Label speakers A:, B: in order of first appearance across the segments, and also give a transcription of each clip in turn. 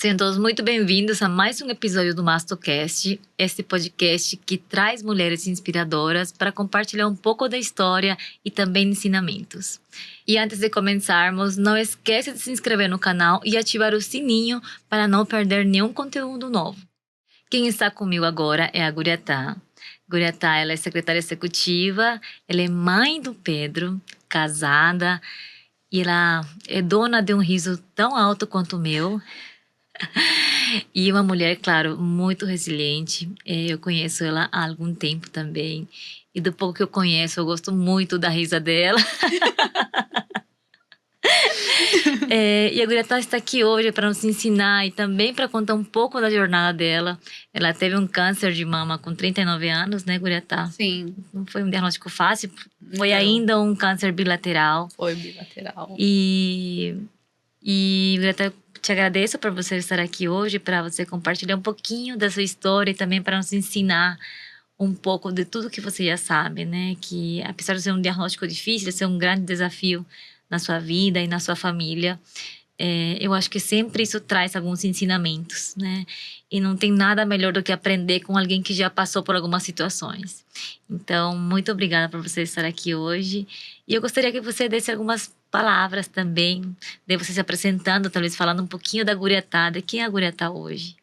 A: Sejam todos muito bem-vindos a mais um episódio do MastoCast, esse podcast que traz mulheres inspiradoras para compartilhar um pouco da história e também ensinamentos. E antes de começarmos, não esqueça de se inscrever no canal e ativar o sininho para não perder nenhum conteúdo novo. Quem está comigo agora é a Guriatá. Guriatá, ela é secretária executiva, ela é mãe do Pedro, casada, e ela é dona de um riso tão alto quanto o meu. E uma mulher, claro, muito resiliente. Eu conheço ela há algum tempo também. E do pouco que eu conheço, eu gosto muito da risa dela. E a Guriatá está aqui hoje para nos ensinar e também para contar um pouco da jornada dela. Ela teve um câncer de mama com 39 anos, né, Guriatá?
B: Sim.
A: Não foi um diagnóstico fácil, foi
B: Não.
A: ainda um câncer bilateral.
B: Foi bilateral.
A: E Guriatá, te agradeço por você estar aqui hoje, para você compartilhar um pouquinho da sua história e também para nos ensinar um pouco de tudo que você já sabe, né? Que apesar de ser um diagnóstico difícil, de ser um grande desafio na sua vida e na sua família, eu acho que sempre isso traz alguns ensinamentos, né? E não tem nada melhor do que aprender com alguém que já passou por algumas situações. Então, muito obrigada por você estar aqui hoje. E eu gostaria que você desse algumas palavras também, de você se apresentando, talvez falando um pouquinho da Guriatá, de quem é a Guriatá hoje.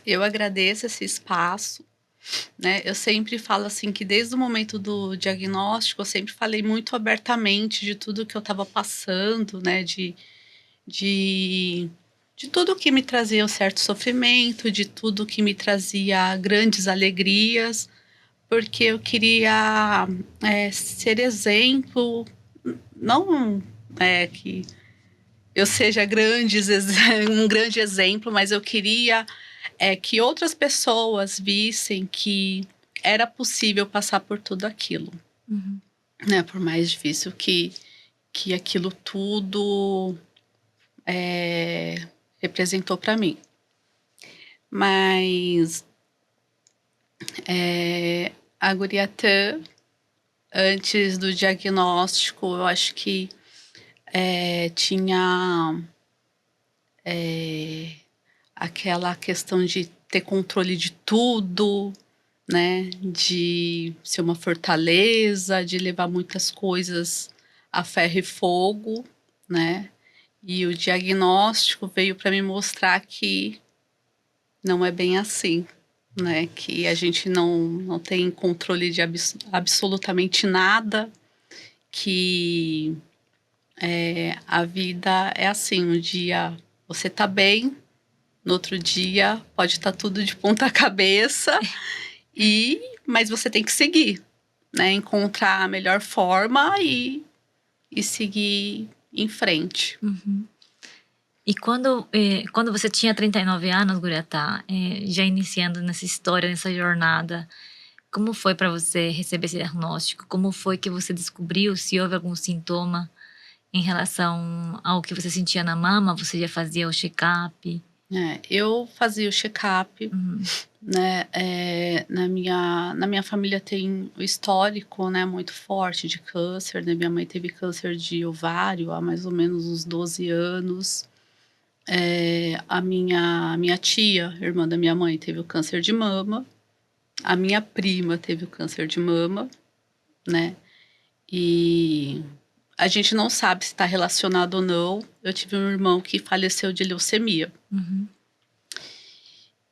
B: Eu agradeço esse espaço, né? Eu sempre falo assim que desde o momento do diagnóstico, eu sempre falei muito abertamente de tudo que eu estava passando, né? De tudo que me trazia um certo sofrimento, de tudo que me trazia grandes alegrias, porque eu queria ser exemplo, não que eu seja um grande exemplo, mas eu queria que outras pessoas vissem que era possível passar por tudo aquilo.
A: Uhum.
B: Né? Por mais difícil que aquilo tudo representou para mim. Mas a Guriatã, antes do diagnóstico, eu acho que tinha aquela questão de ter controle de tudo, né? De ser uma fortaleza, de levar muitas coisas a ferro e fogo, né? E o diagnóstico veio para me mostrar que não é bem assim, né? Que a gente não tem controle de absolutamente nada, que a vida é assim, um dia você tá bem, no outro dia pode estar tudo de ponta cabeça, mas você tem que seguir, né? Encontrar a melhor forma e seguir em frente.
A: Uhum. E quando você tinha 39 anos, Guriatá, já iniciando nessa história, nessa jornada, como foi para você receber esse diagnóstico? Como foi que você descobriu se houve algum sintoma em relação ao que você sentia na mama? Você já fazia o check-up?
B: Eu fazia o check-up, né? Na minha família tem o histórico, né, muito forte de câncer, né? Minha mãe teve câncer de ovário há mais ou menos uns 12 anos. A minha tia, irmã da minha mãe, teve o câncer de mama. A minha prima teve o câncer de mama, né? E a gente não sabe se está relacionado ou não. Eu tive um irmão que faleceu de leucemia.
A: Uhum.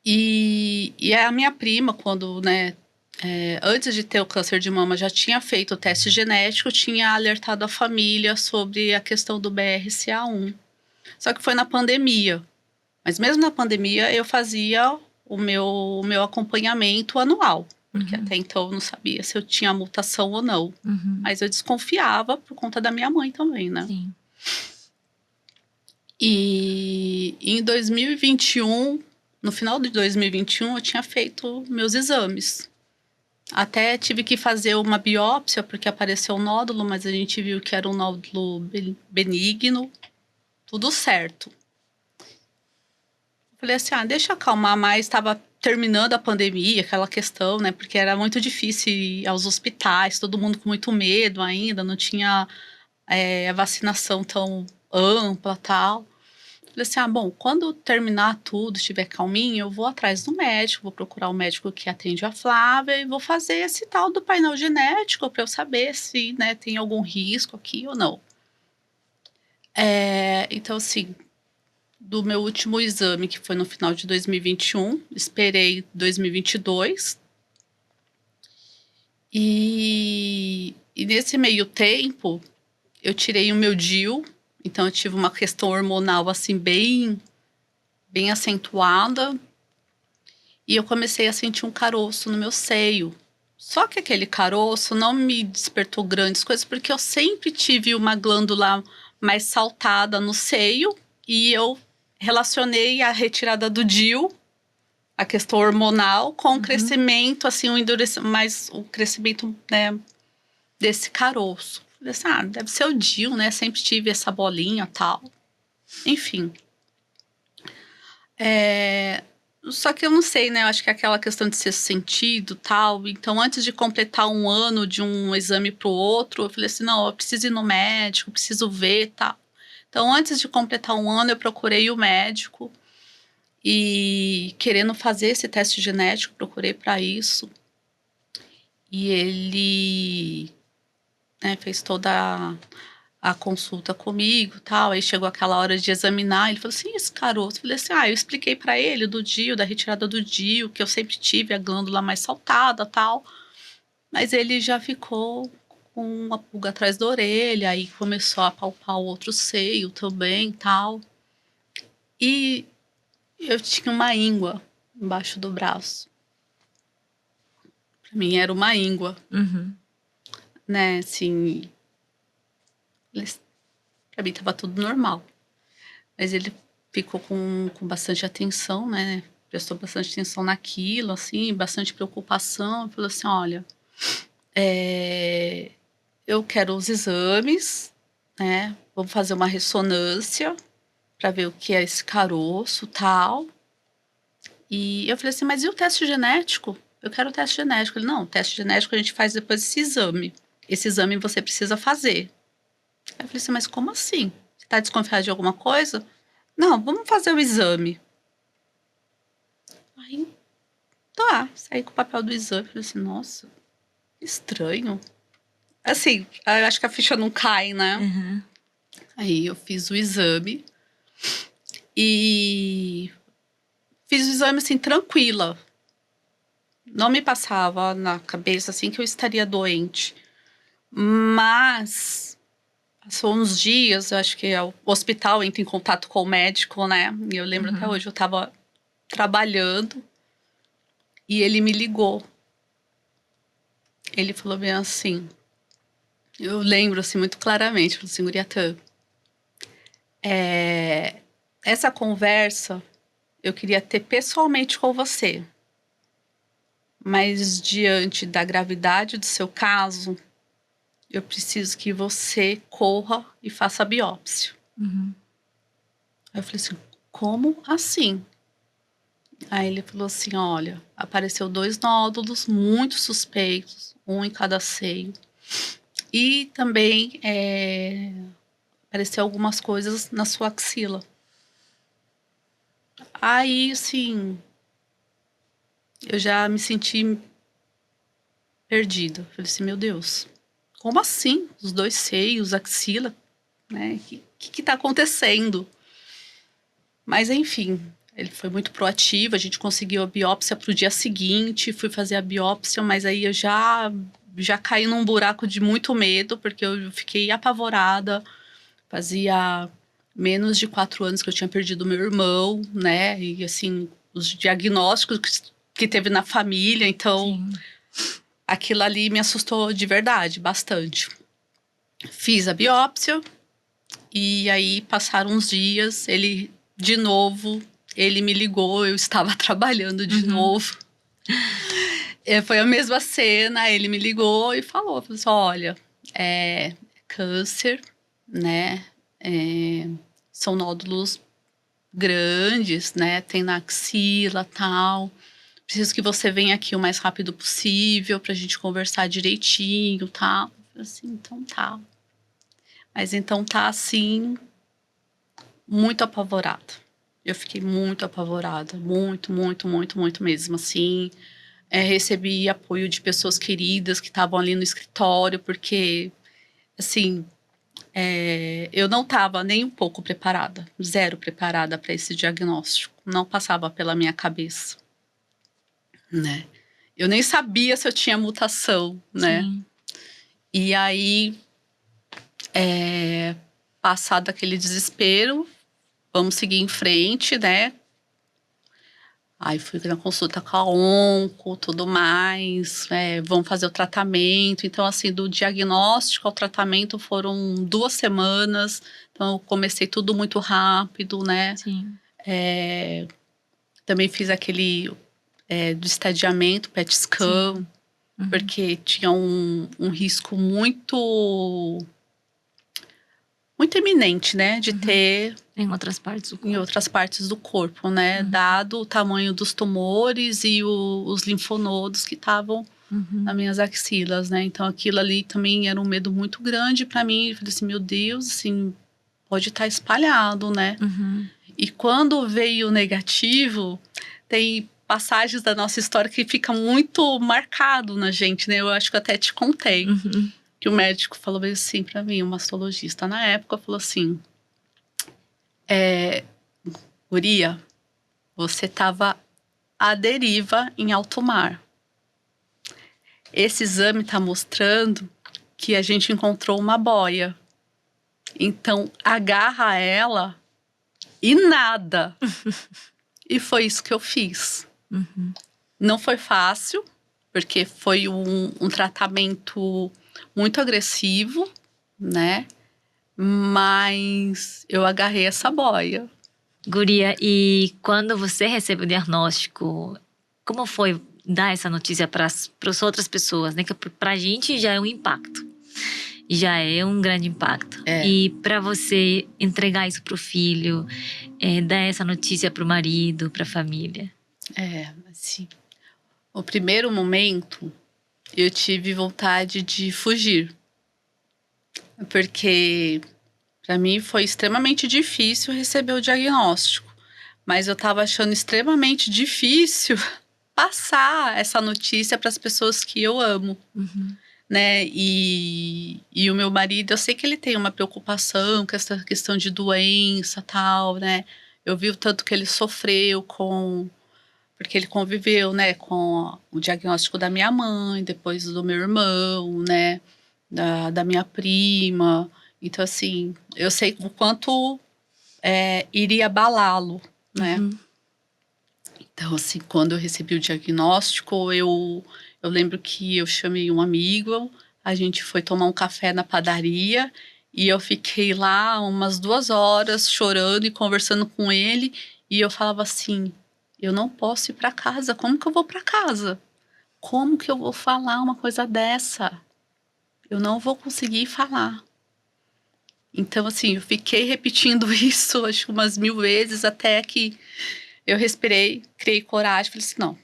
B: E a minha prima, quando, né, antes de ter o câncer de mama, já tinha feito o teste genético, tinha alertado a família sobre a questão do BRCA1. Só que foi na pandemia. Mas mesmo na pandemia, eu fazia o meu acompanhamento anual. Porque até então eu não sabia se eu tinha mutação ou não.
A: Uhum.
B: Mas eu desconfiava por conta da minha mãe também, né?
A: Sim.
B: E em 2021, no final de 2021, eu tinha feito meus exames. Até tive que fazer uma biópsia, porque apareceu um nódulo, mas a gente viu que era um nódulo benigno. Tudo certo. Falei assim, deixa eu acalmar mais, estava terminando a pandemia, aquela questão, né? Porque era muito difícil ir aos hospitais, todo mundo com muito medo ainda, não tinha a vacinação tão ampla, tal. Falei assim, bom, quando terminar tudo, estiver calminho, eu vou atrás do médico, vou procurar o médico que atende a Flávia e vou fazer esse tal do painel genético para eu saber se, né, tem algum risco aqui ou não. Então, assim, do meu último exame, que foi no final de 2021, esperei 2022. E nesse meio tempo, eu tirei o meu DIU, então eu tive uma questão hormonal, assim, bem acentuada. E eu comecei a sentir um caroço no meu seio. Só que aquele caroço não me despertou grandes coisas, porque eu sempre tive uma glândula mais saltada no seio. E eu relacionei a retirada do DIU, a questão hormonal, com o crescimento, assim, o crescimento, né, desse caroço. Falei assim, deve ser o DIU, né? Sempre tive essa bolinha e tal. Enfim. Só que eu não sei, né? Eu acho que é aquela questão de ser sentido tal. Então, antes de completar um ano de um exame para o outro, eu falei assim, não, eu preciso ir no médico, preciso ver tal. Então, antes de completar um ano, eu procurei o médico e querendo fazer esse teste genético, procurei para isso. E ele, né, fez toda a consulta comigo, tal. Aí chegou aquela hora de examinar, ele falou assim, esse caroço. Eu falei assim, eu expliquei para ele do DIU, da retirada do DIU, que eu sempre tive a glândula mais saltada, tal. Mas ele já ficou com uma pulga atrás da orelha, aí começou a palpar o outro seio também, tal. E eu tinha uma íngua embaixo do braço. Pra mim era uma íngua, né, assim. Pra mim tava tudo normal. Mas ele ficou com bastante atenção, né? Prestou bastante atenção naquilo, assim, bastante preocupação. Falou assim, olha, eu quero os exames, né? Vamos fazer uma ressonância para ver o que é esse caroço, tal. E eu falei assim, mas e o teste genético? Eu quero o teste genético. Ele, não, o teste genético a gente faz depois desse exame. Esse exame você precisa fazer. Aí eu falei assim, mas como assim? Você tá desconfiado de alguma coisa? Não, vamos fazer o exame. Aí, tá, saí com o papel do exame. Falei assim, nossa, estranho. Assim, eu acho que a ficha não cai, né? Aí eu fiz o exame e fiz o exame assim, tranquila. Não me passava na cabeça assim que eu estaria doente. Mas passou uns dias, eu acho que o hospital entra em contato com o médico, né? E eu lembro até hoje, eu tava trabalhando e ele me ligou. Ele falou bem assim, eu lembro assim muito claramente, falou assim, Guriatã, essa conversa eu queria ter pessoalmente com você. Mas diante da gravidade do seu caso, eu preciso que você corra e faça a biópsia. Aí eu falei assim, como assim? Aí ele falou assim, olha, apareceu 2 nódulos muito suspeitos, um em cada seio. E também apareceu algumas coisas na sua axila. Aí, assim, eu já me senti perdida. Falei assim, meu Deus, como assim? Os 2 seios, axila, né? O que tá acontecendo? Mas, enfim, ele foi muito proativo. A gente conseguiu a biópsia pro dia seguinte. Fui fazer a biópsia, mas aí eu já caí num buraco de muito medo, porque eu fiquei apavorada. Fazia menos de 4 anos que eu tinha perdido meu irmão, né? E, assim, os diagnósticos que teve na família. Então, aquilo ali me assustou de verdade, bastante. Fiz a biópsia e aí passaram uns dias, de novo, ele me ligou, eu estava trabalhando de novo. Foi a mesma cena, ele me ligou e falou assim, olha, câncer, né? São nódulos grandes, né? Tem na axila, tal. Preciso que você venha aqui o mais rápido possível pra gente conversar direitinho, tal. Assim, então tá. Mas então tá assim, muito apavorada. Eu fiquei muito apavorada. Muito, muito, muito, muito mesmo, assim. Recebi apoio de pessoas queridas que estavam ali no escritório, porque, assim, eu não estava nem um pouco preparada. Zero preparada para esse diagnóstico. Não passava pela minha cabeça, né? Eu nem sabia se eu tinha mutação, né?
A: Sim.
B: E aí, passado aquele desespero, vamos seguir em frente, né? Aí fui na consulta com a onco, tudo mais, vamos fazer o tratamento. Então, assim, do diagnóstico ao tratamento foram 2 semanas. Então, eu comecei tudo muito rápido, né?
A: Sim.
B: Também fiz aquele do estadiamento, PET scan,
A: Uhum.
B: porque tinha um risco muito, muito iminente, né? De ter
A: Em outras partes do
B: em
A: corpo.
B: outras partes do corpo, né? Dado o tamanho dos tumores e os linfonodos que estavam nas minhas axilas, né? Então aquilo ali também era um medo muito grande para mim. Eu falei assim, meu Deus, assim, pode estar espalhado, né?
A: Uhum.
B: E quando veio o negativo, tem passagens da nossa história que fica muito marcado na gente, né? Eu acho que eu até te contei.
A: Uhum.
B: Que o médico falou bem assim para mim, o mastologista na época, falou assim, guria, você estava à deriva em alto mar. Esse exame está mostrando que a gente encontrou uma boia. Então, agarra ela e nada. E foi isso que eu fiz. Não foi fácil, porque foi um tratamento muito agressivo, né? Mas eu agarrei essa boia.
A: Guria, e quando você recebe o diagnóstico, como foi dar essa notícia para as outras pessoas, né? Que pra gente já é um impacto. Já é um grande impacto. E para você entregar isso pro filho, dar essa notícia pro marido, pra família.
B: Assim, o primeiro momento eu tive vontade de fugir. Porque para mim foi extremamente difícil receber o diagnóstico. Mas eu estava achando extremamente difícil passar essa notícia para as pessoas que eu amo, né? E o meu marido, eu sei que ele tem uma preocupação com essa questão de doença, tal, né? Eu vi o tanto que ele sofreu porque ele conviveu, né, com o diagnóstico da minha mãe, depois do meu irmão, né, da minha prima. Então, assim, eu sei o quanto iria abalá-lo, né? Então, assim, quando eu recebi o diagnóstico, eu lembro que eu chamei um amigo, a gente foi tomar um café na padaria e eu fiquei lá umas 2 horas chorando e conversando com ele. E eu falava assim, eu não posso ir para casa, como que eu vou para casa? Como que eu vou falar uma coisa dessa? Eu não vou conseguir falar. Então, assim, eu fiquei repetindo isso, acho que umas 1000 vezes, até que eu respirei, criei coragem, falei assim, não,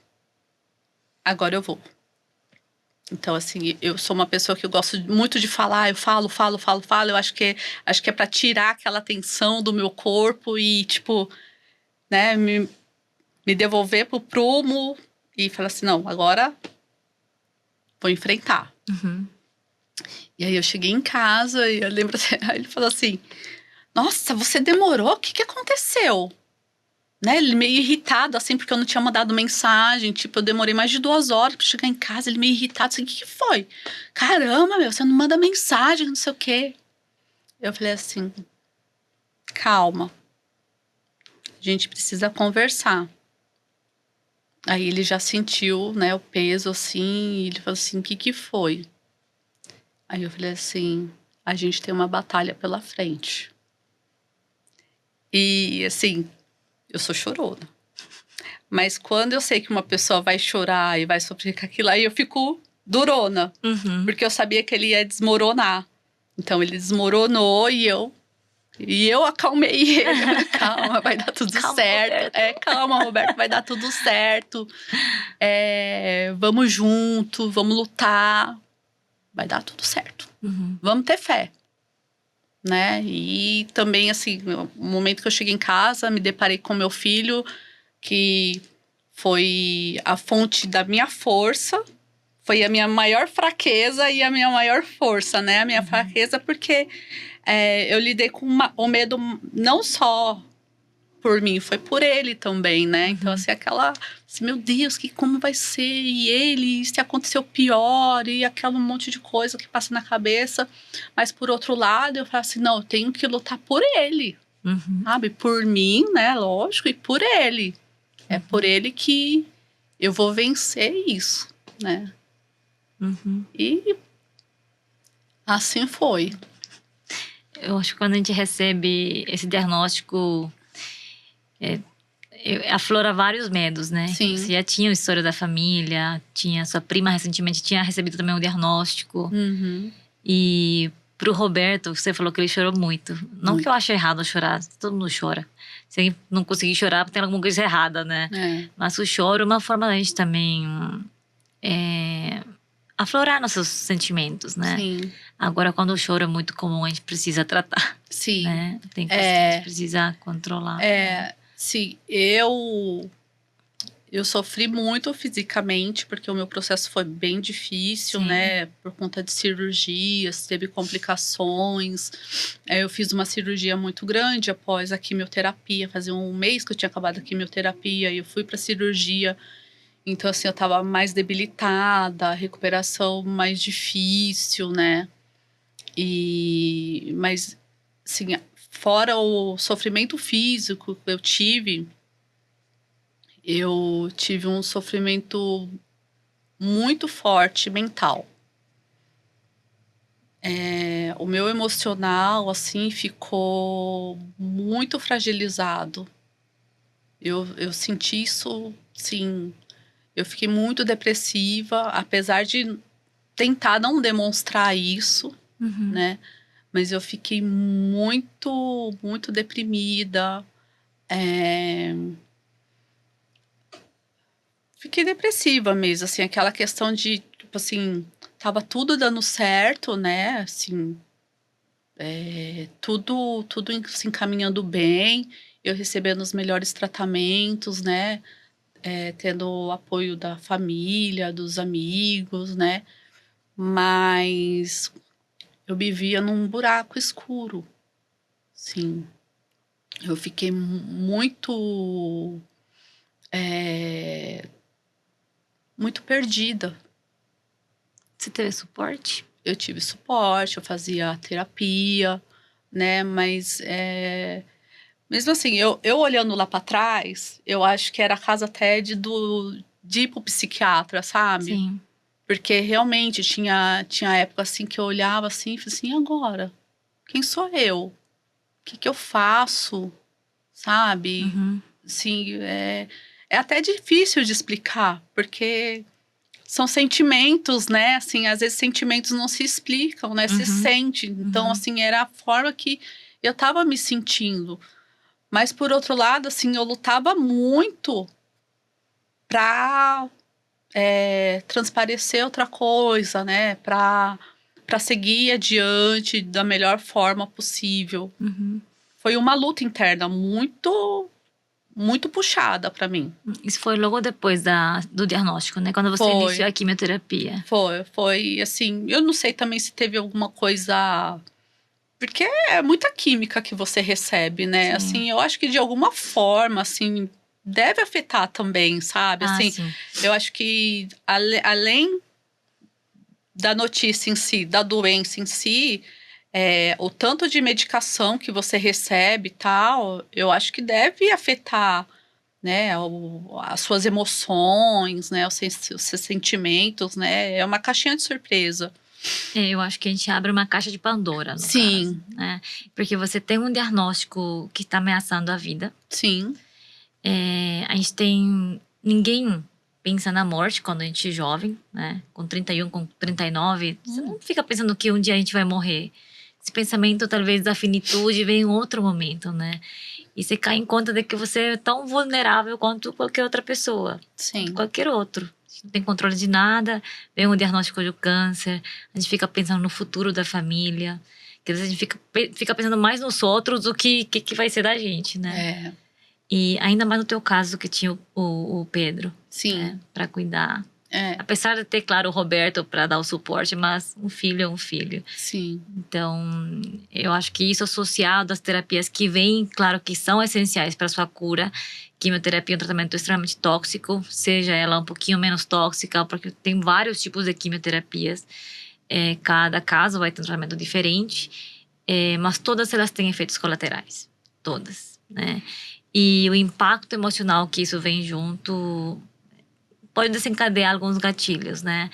B: agora eu vou. Então, assim, eu sou uma pessoa que eu gosto muito de falar, eu falo, eu acho que é para tirar aquela tensão do meu corpo e, tipo, né, me devolver pro prumo e falar assim, não, agora vou enfrentar. E aí eu cheguei em casa e eu lembro até, aí ele falou assim, nossa, você demorou? O que aconteceu? Né, ele meio irritado, assim, porque eu não tinha mandado mensagem. Tipo, eu demorei mais de 2 horas pra chegar em casa. Ele meio irritado, assim, o que foi? Caramba, meu, você não manda mensagem, não sei o quê. Eu falei assim, calma. A gente precisa conversar. Aí ele já sentiu, né, o peso, assim, e ele falou assim, o que foi? Aí eu falei assim, a gente tem uma batalha pela frente. E, assim, eu sou chorona. Mas quando eu sei que uma pessoa vai chorar e vai sofrer com aquilo, aí eu fico durona. Porque eu sabia que ele ia desmoronar. Então ele desmoronou e eu acalmei ele. Eu falei, calma, vai dar tudo
A: Calma,
B: certo.
A: Roberto.
B: Calma, Roberto, vai dar tudo certo. Vamos junto, vamos lutar. Vai dar tudo certo. Vamos ter fé. né? E também, assim, no momento que eu cheguei em casa, me deparei com meu filho, que foi a fonte da minha força, foi a minha maior fraqueza e a minha maior força, né? A minha fraqueza porque eu lidei com o medo não só por mim, foi por ele também, né? Então, assim, assim, meu Deus, como vai ser? E ele, se aconteceu pior, e aquele monte de coisa que passa na cabeça. Mas, por outro lado, eu falo assim, não, eu tenho que lutar por ele, sabe? Por mim, né? Lógico, e por ele. É por ele que eu vou vencer isso, né? E assim foi.
A: Eu acho que quando a gente recebe esse diagnóstico, aflora vários medos, né?
B: Sim.
A: Você já tinha a história da família, tinha sua prima recentemente tinha recebido também um diagnóstico. E pro Roberto, você falou que ele chorou muito. Não que eu ache errado chorar, todo mundo chora. Se não conseguir chorar, tem alguma coisa errada, né? Mas o choro é uma forma da gente também aflorar nossos sentimentos, né?
B: Sim.
A: Agora, quando o choro é muito comum, a gente precisa tratar.
B: Sim.
A: Né? Tem coisas que a gente precisa controlar.
B: Sim, eu sofri muito fisicamente, porque o meu processo foi bem difícil, né? Por conta de cirurgias, teve complicações. Eu fiz uma cirurgia muito grande após a quimioterapia. Fazia um mês que eu tinha acabado a quimioterapia e eu fui para cirurgia. Então, assim, eu tava mais debilitada, a recuperação mais difícil, né? Mas, assim, fora o sofrimento físico que eu tive um sofrimento muito forte mental. O meu emocional, assim, ficou muito fragilizado. Eu senti isso, sim. Eu fiquei muito depressiva, apesar de tentar não demonstrar isso, né? Mas eu fiquei muito, muito deprimida. Fiquei depressiva mesmo, assim, aquela questão de, tipo assim, tava tudo dando certo, né? Assim, tudo se encaminhando bem, eu recebendo os melhores tratamentos, né? Tendo o apoio da família, dos amigos, né? Mas eu vivia num buraco escuro, sim. Eu fiquei muito, muito perdida.
A: Você teve suporte?
B: Eu tive suporte, eu fazia terapia, né? Mas mesmo assim, eu olhando lá para trás, eu acho que era a casa até de ir pro psiquiatra, sabe?
A: Sim.
B: Porque realmente tinha época assim que eu olhava assim e falei assim, e agora? Quem sou eu? O que eu faço? Sabe? Assim, é até difícil de explicar, porque são sentimentos, né? Assim, às vezes sentimentos não se explicam, né? Se sente. Então, assim, era a forma que eu tava me sentindo. Mas, por outro lado, assim, eu lutava muito pra transparecer outra coisa, né? Pra seguir adiante da melhor forma possível. Foi uma luta interna muito, muito puxada pra mim.
A: Isso foi logo depois do diagnóstico, né? Quando você iniciou a quimioterapia.
B: Foi assim, eu não sei também se teve alguma coisa, porque é muita química que você recebe, né?
A: Sim.
B: Assim, eu acho que de alguma forma, assim, deve afetar também, sabe? Assim,
A: sim.
B: eu acho que além da notícia em si, da doença em si, o tanto de medicação que você recebe e tal, eu acho que deve afetar, né, as suas emoções, né, os seus sentimentos, né, é uma caixinha de surpresa.
A: Eu acho que a gente abre uma caixa de Pandora, no
B: Sim.
A: caso, né? Porque você tem um diagnóstico que está ameaçando a vida.
B: Sim.
A: A gente tem... Ninguém pensa na morte quando a gente é jovem, né? Com 31, com 39. Você não fica pensando que um dia a gente vai morrer. Esse pensamento, talvez, da finitude vem em outro momento, né? E você cai em conta de que você é tão vulnerável quanto qualquer outra pessoa.
B: Sim.
A: Quanto qualquer outro. A gente não tem controle de nada. Vem um diagnóstico de câncer. A gente fica pensando no futuro da família. Que às vezes a gente fica pensando mais nos outros do que vai ser da gente, né? E ainda mais no teu caso, que tinha o Pedro.
B: Sim.
A: Né? Pra cuidar. Apesar de ter, claro, o Roberto para dar o suporte, mas um filho é um filho.
B: Sim.
A: Então, eu acho que isso associado às terapias que vêm, claro, que são essenciais para sua cura. Quimioterapia é um tratamento extremamente tóxico, seja ela um pouquinho menos tóxica, porque tem vários tipos de quimioterapias. Cada caso vai ter um tratamento diferente, mas todas elas têm efeitos colaterais. Todas, né? E o impacto emocional que isso vem junto pode desencadear alguns gatilhos, né?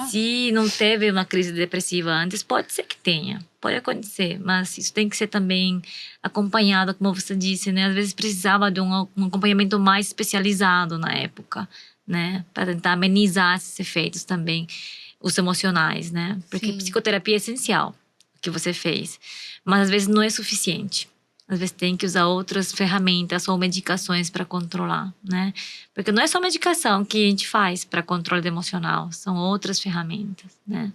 A: Se não teve uma crise depressiva antes, pode ser que tenha. Pode acontecer, mas isso tem que ser também acompanhado, como você disse, né? Às vezes precisava de um acompanhamento mais especializado na época, né? Para tentar amenizar esses efeitos também, os emocionais, né? Porque psicoterapia é essencial, o que você fez. Mas às vezes não é suficiente. Às vezes tem que usar outras ferramentas ou medicações para controlar, né? Porque não é só medicação que a gente faz para controle emocional, são outras ferramentas, né?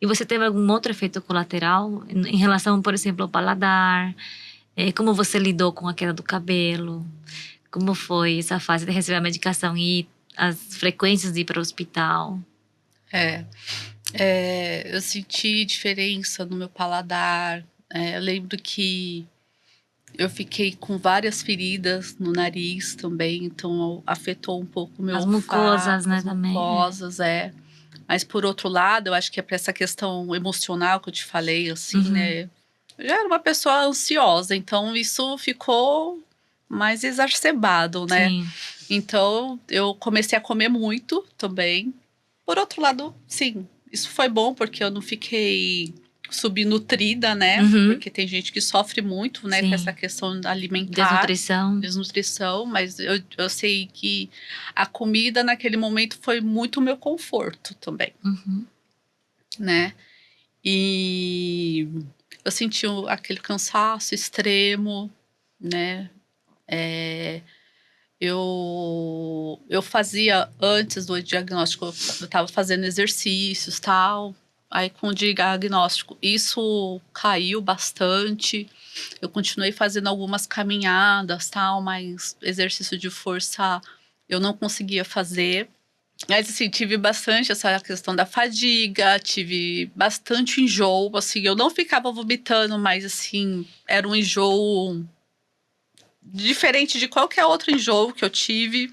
A: E você teve algum outro efeito colateral em relação, por exemplo, ao paladar? Como você lidou com a queda do cabelo? Como foi essa fase de receber a medicação e as frequências de ir para o hospital?
B: Eu senti diferença no meu paladar. Eu lembro que eu fiquei com várias feridas no nariz também, então afetou um pouco o meu
A: As
B: olfato,
A: mucosas, né,
B: as
A: também.
B: mucosas, Mas por outro lado, eu acho que é para essa questão emocional que eu te falei, assim, né? Eu já era uma pessoa ansiosa, então isso ficou mais exacerbado, né?
A: Sim.
B: Então eu comecei a comer muito também. Por outro lado, sim, isso foi bom porque eu não fiquei subnutrida, né? Porque tem gente que sofre muito, né? Com essa questão alimentar. Desnutrição, mas eu sei que a comida naquele momento foi muito meu conforto também, né? E eu senti aquele cansaço extremo, né? Eu fazia, antes do diagnóstico, eu estava fazendo exercícios, tal. Aí com o diagnóstico, isso caiu bastante. Eu continuei fazendo algumas caminhadas, tal, mas exercício de força eu não conseguia fazer. Mas, assim, tive bastante essa questão da fadiga, tive bastante enjoo, assim, eu não ficava vomitando, mas, assim, era um enjoo diferente de qualquer outro enjoo que eu tive.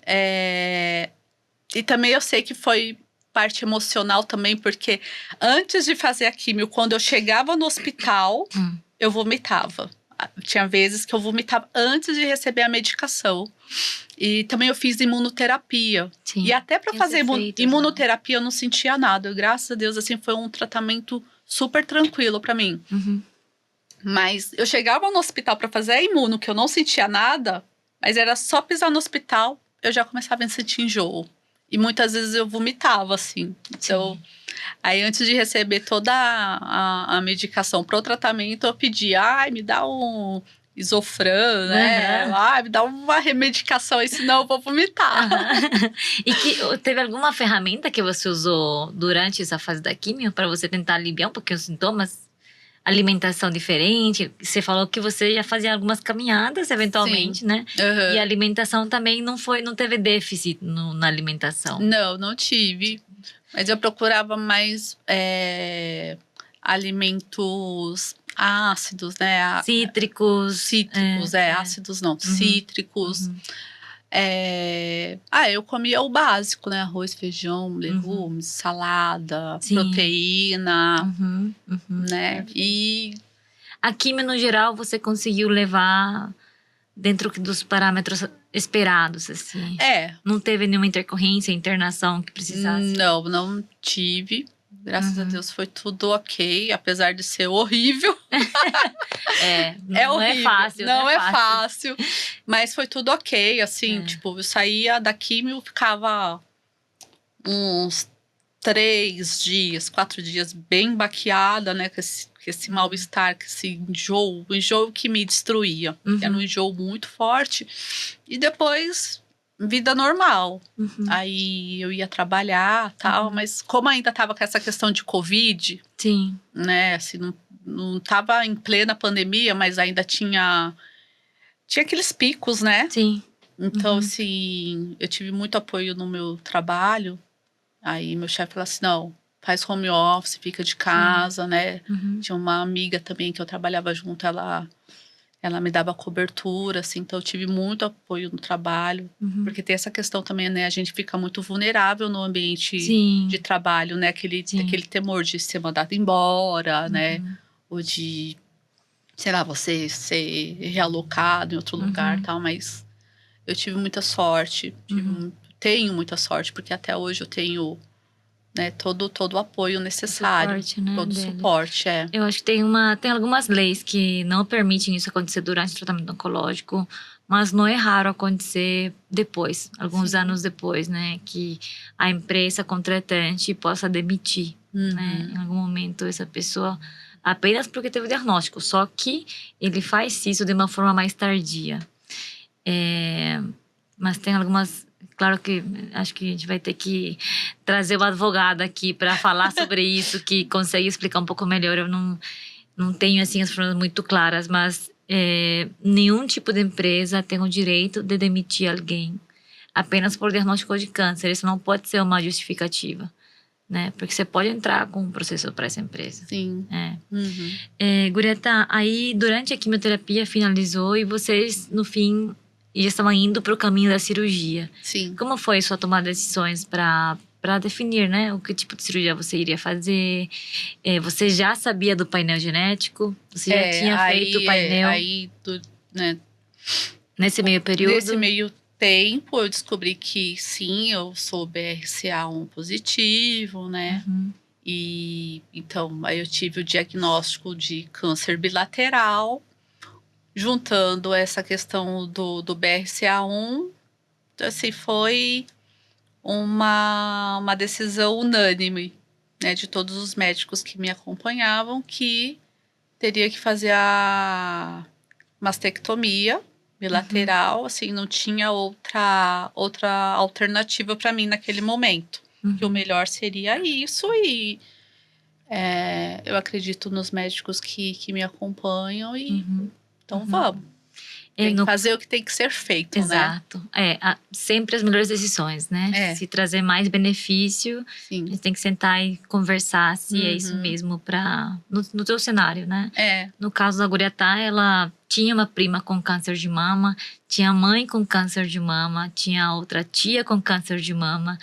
B: E também eu sei que foi parte emocional também, porque antes de fazer a químio, quando eu chegava no hospital, eu vomitava. Tinha vezes que eu vomitava antes de receber a medicação. E também eu fiz imunoterapia.
A: Sim.
B: E até para fazer
A: efeitos,
B: imunoterapia eu não sentia nada. Graças a Deus, assim, foi um tratamento super tranquilo para mim. Mas eu chegava no hospital para fazer a imuno, que eu não sentia nada, mas era só pisar no hospital, eu já começava a sentir enjoo. E muitas vezes eu vomitava, assim. Então, aí antes de receber toda a medicação pro tratamento, eu pedi, me dá um Isofran, né? Me dá uma remedicação aí, senão eu vou vomitar.
A: E teve alguma ferramenta que você usou durante essa fase da quimio para você tentar aliviar um pouquinho os sintomas? Alimentação diferente? Você falou que você já fazia algumas caminhadas, eventualmente, né? E a alimentação também não teve déficit na alimentação.
B: Não tive. Mas eu procurava mais alimentos ácidos, né?
A: Cítricos.
B: Ácidos não, cítricos. Eu comia o básico, né? Arroz, feijão, legumes, salada, proteína, né?
A: Perfeito.
B: E
A: a quimio, no geral, você conseguiu levar dentro dos parâmetros esperados, assim? Não teve nenhuma intercorrência, internação que precisasse?
B: Não tive. Graças a Deus foi tudo ok, apesar de ser horrível.
A: Não é fácil.
B: Não é fácil, mas foi tudo ok, assim, tipo, eu saía da químio, ficava uns 3 dias, 4 dias bem baqueada, né, com esse mal-estar, com esse enjoo, o enjoo que me destruía. Era um enjoo muito forte. E depois vida normal.
A: Uhum.
B: Aí eu ia trabalhar, tal, mas como ainda tava com essa questão de Covid,
A: Sim.
B: né, assim, não tava em plena pandemia, mas ainda tinha aqueles picos, né?
A: Sim.
B: Então, assim, eu tive muito apoio no meu trabalho. Aí meu chefe falou assim: não, faz home office, fica de casa, né?
A: Uhum.
B: Tinha uma amiga também que eu trabalhava junto, ela me dava cobertura, assim, então eu tive muito apoio no trabalho.
A: Uhum.
B: Porque tem essa questão também, né? A gente fica muito vulnerável no ambiente de
A: Sim.
B: trabalho, né? Aquele
A: Sim.
B: temor de ser mandado embora, né?
A: Uhum.
B: Ou de, sei lá, você ser realocado em outro lugar e
A: Uhum.
B: tal, mas eu tive muita sorte,
A: Uhum.
B: tenho muita sorte, porque até hoje eu tenho, né, todo o apoio
A: O
B: necessário,
A: suporte, né,
B: todo o
A: dele.
B: suporte, é.
A: Eu acho que tem algumas leis que não permitem isso acontecer durante o tratamento oncológico, mas não é raro acontecer depois, alguns
B: Sim.
A: anos depois, né? Que a empresa contratante possa demitir, né? Em algum momento essa pessoa apenas porque teve o diagnóstico, só que ele faz isso de uma forma mais tardia. Mas tem algumas. Claro que acho que a gente vai ter que trazer uma advogada aqui para falar sobre isso, que consegue explicar um pouco melhor. Eu não tenho assim as formas muito claras, mas nenhum tipo de empresa tem o direito de demitir alguém apenas por diagnóstico de câncer. Isso não pode ser uma justificativa, né? Porque você pode entrar com um processo para essa empresa.
B: Sim.
A: Gurieta, aí durante a quimioterapia finalizou e vocês, no fim, já estavam indo para o caminho da cirurgia.
B: Sim.
A: Como foi sua tomada de decisões para definir, né, o que tipo de cirurgia você iria fazer? Você já sabia do painel genético? Você já tinha feito o painel
B: Né,
A: nesse meio período?
B: nesse meio tempo, eu descobri que sim, eu sou BRCA1 positivo, né?
A: Uhum.
B: E então, aí eu tive o diagnóstico de câncer bilateral, juntando essa questão do BRCA1, assim, foi uma decisão unânime, né, de todos os médicos que me acompanhavam, que teria que fazer a mastectomia bilateral, assim, não tinha outra alternativa para mim naquele momento. Que o melhor seria isso e eu acredito nos médicos que me acompanham e então vamos. Tem que fazer o que tem que ser feito,
A: Exato.
B: né?
A: Sempre as melhores decisões, né? Se trazer mais benefício,
B: Sim.
A: a gente tem que sentar e conversar se é isso mesmo no teu cenário, né? No caso da Guriatá, ela tinha uma prima com câncer de mama, tinha mãe com câncer de mama, tinha outra tia com câncer de mama,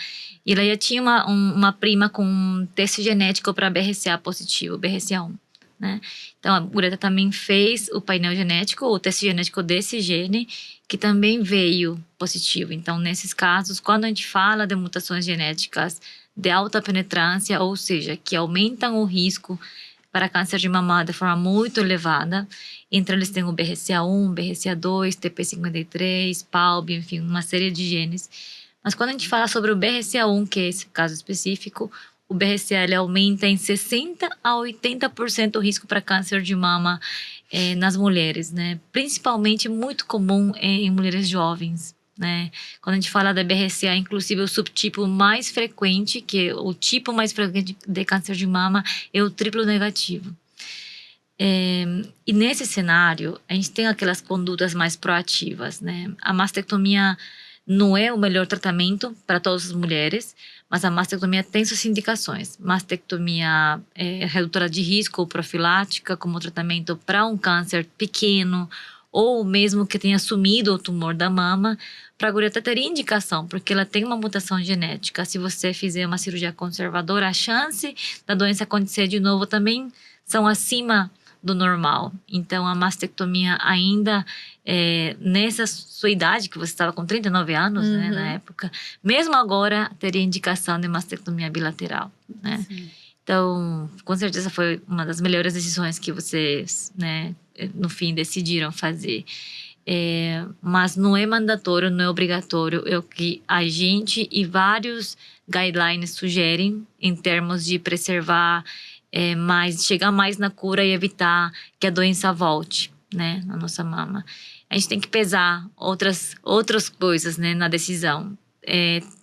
A: e ela já tinha uma prima com um teste genético para BRCA positivo, BRCA1. Né? Então, a Guriatá também fez o painel genético, o teste genético desse gene, que também veio positivo. Então, nesses casos, quando a gente fala de mutações genéticas de alta penetrância, ou seja, que aumentam o risco para câncer de mama de forma muito elevada, entre eles tem o BRCA1, BRCA2, TP53, PALB, enfim, uma série de genes. Mas quando a gente fala sobre o BRCA1, que é esse caso específico, o BRCA ele aumenta em 60% a 80% o risco para câncer de mama nas mulheres, né? Principalmente muito comum em mulheres jovens, né? Quando a gente fala da BRCA, inclusive o subtipo mais frequente, que é o tipo mais frequente de câncer de mama, é o triplo negativo. E nesse cenário, a gente tem aquelas condutas mais proativas, né? A mastectomia não é o melhor tratamento para todas as mulheres, mas a mastectomia tem suas indicações. Mastectomia redutora de risco ou profilática como tratamento para um câncer pequeno ou mesmo que tenha sumido o tumor da mama. Para a Guriatá teria indicação, porque ela tem uma mutação genética. Se você fizer uma cirurgia conservadora, a chance da doença acontecer de novo também são acima do normal. Então, a mastectomia ainda, nessa sua idade, que você estava com 39 anos, né, na época, mesmo agora, teria indicação de mastectomia bilateral, né?
B: Sim.
A: Então, com certeza foi uma das melhores decisões que vocês, né, no fim, decidiram fazer. Mas não é mandatório, não é obrigatório. É o que a gente e vários guidelines sugerem em termos de preservar chegar mais na cura e evitar que a doença volte, né, na nossa mama. A gente tem que pesar outras coisas, né, na decisão.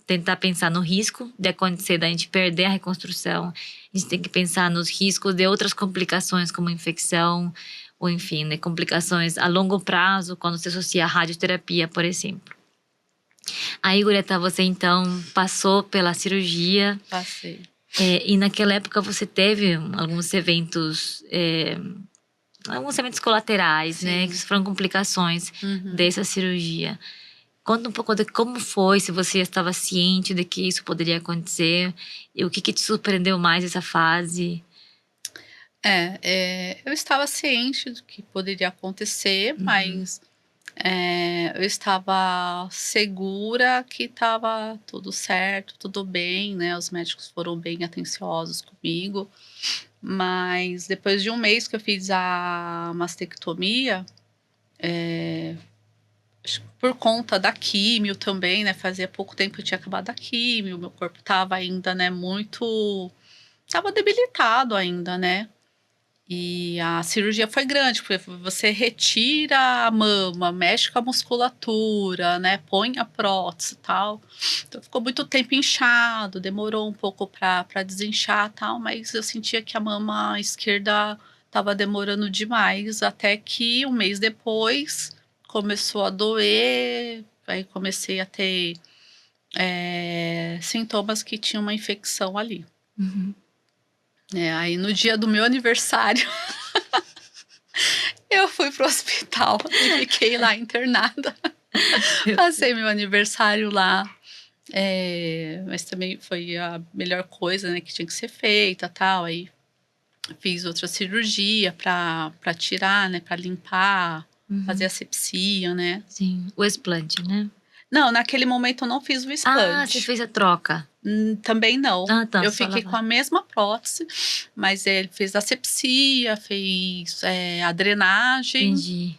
A: Tentar pensar no risco de acontecer, da gente perder a reconstrução. A gente tem que pensar nos riscos de outras complicações, como infecção, ou enfim, né, complicações a longo prazo, quando se associa à radioterapia, por exemplo. Aí, Gureta, você então passou pela cirurgia.
B: Passei.
A: E naquela época você teve alguns eventos colaterais, né?
B: Sim.
A: Que foram complicações
B: Uhum.
A: dessa cirurgia. Conta um pouco de como foi, se você estava ciente de que isso poderia acontecer e o que te surpreendeu mais nessa fase.
B: Eu estava ciente do que poderia acontecer, mas eu estava segura que estava tudo certo, tudo bem, né? Os médicos foram bem atenciosos comigo. Mas depois de um mês que eu fiz a mastectomia, acho que por conta da químio também, né? Fazia pouco tempo que eu tinha acabado a químio, meu corpo estava ainda, né, estava debilitado ainda, né? E a cirurgia foi grande, porque você retira a mama, mexe com a musculatura, né? Põe a prótese e tal. Então ficou muito tempo inchado, demorou um pouco para desinchar e tal, mas eu sentia que a mama esquerda estava demorando demais, até que um mês depois começou a doer, aí comecei a ter sintomas que tinha uma infecção ali.
A: Uhum.
B: Aí no dia do meu aniversário, eu fui pro hospital e fiquei lá internada. Passei meu aniversário lá, mas também foi a melhor coisa, né, que tinha que ser feita, tal. Aí fiz outra cirurgia pra tirar, né, pra limpar, fazer asepsia, né.
A: Sim, o explante, né?
B: Não, naquele momento eu não fiz o
A: Ah, você
B: explante.
A: fez a troca.
B: Também não.
A: Ah, tá,
B: Eu
A: só
B: fiquei com a
A: lavar.
B: mesma prótese, mas ele fez asepsia, fez a drenagem.
A: Entendi.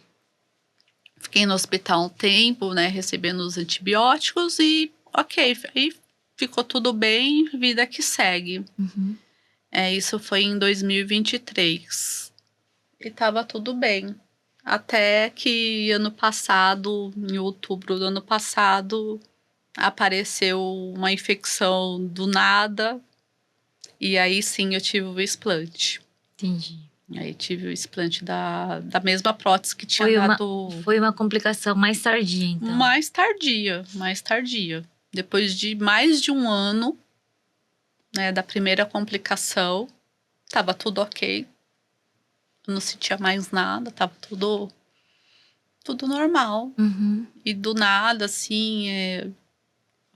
B: Fiquei no hospital um tempo, né, recebendo os antibióticos e ok, aí ficou tudo bem, vida que segue.
A: Uhum.
B: Isso foi em 2023 e estava tudo bem. Até que ano passado, em outubro do ano passado, apareceu uma infecção do nada e aí sim eu tive o explante.
A: Entendi.
B: Aí tive o explante da mesma prótese que tinha
A: Foi uma,
B: dado.
A: foi uma complicação mais tardia, então.
B: Mais tardia. Depois de mais de um ano, né, da primeira complicação, estava tudo ok. Eu não sentia mais nada, estava tudo normal.
A: Uhum.
B: E do nada, assim,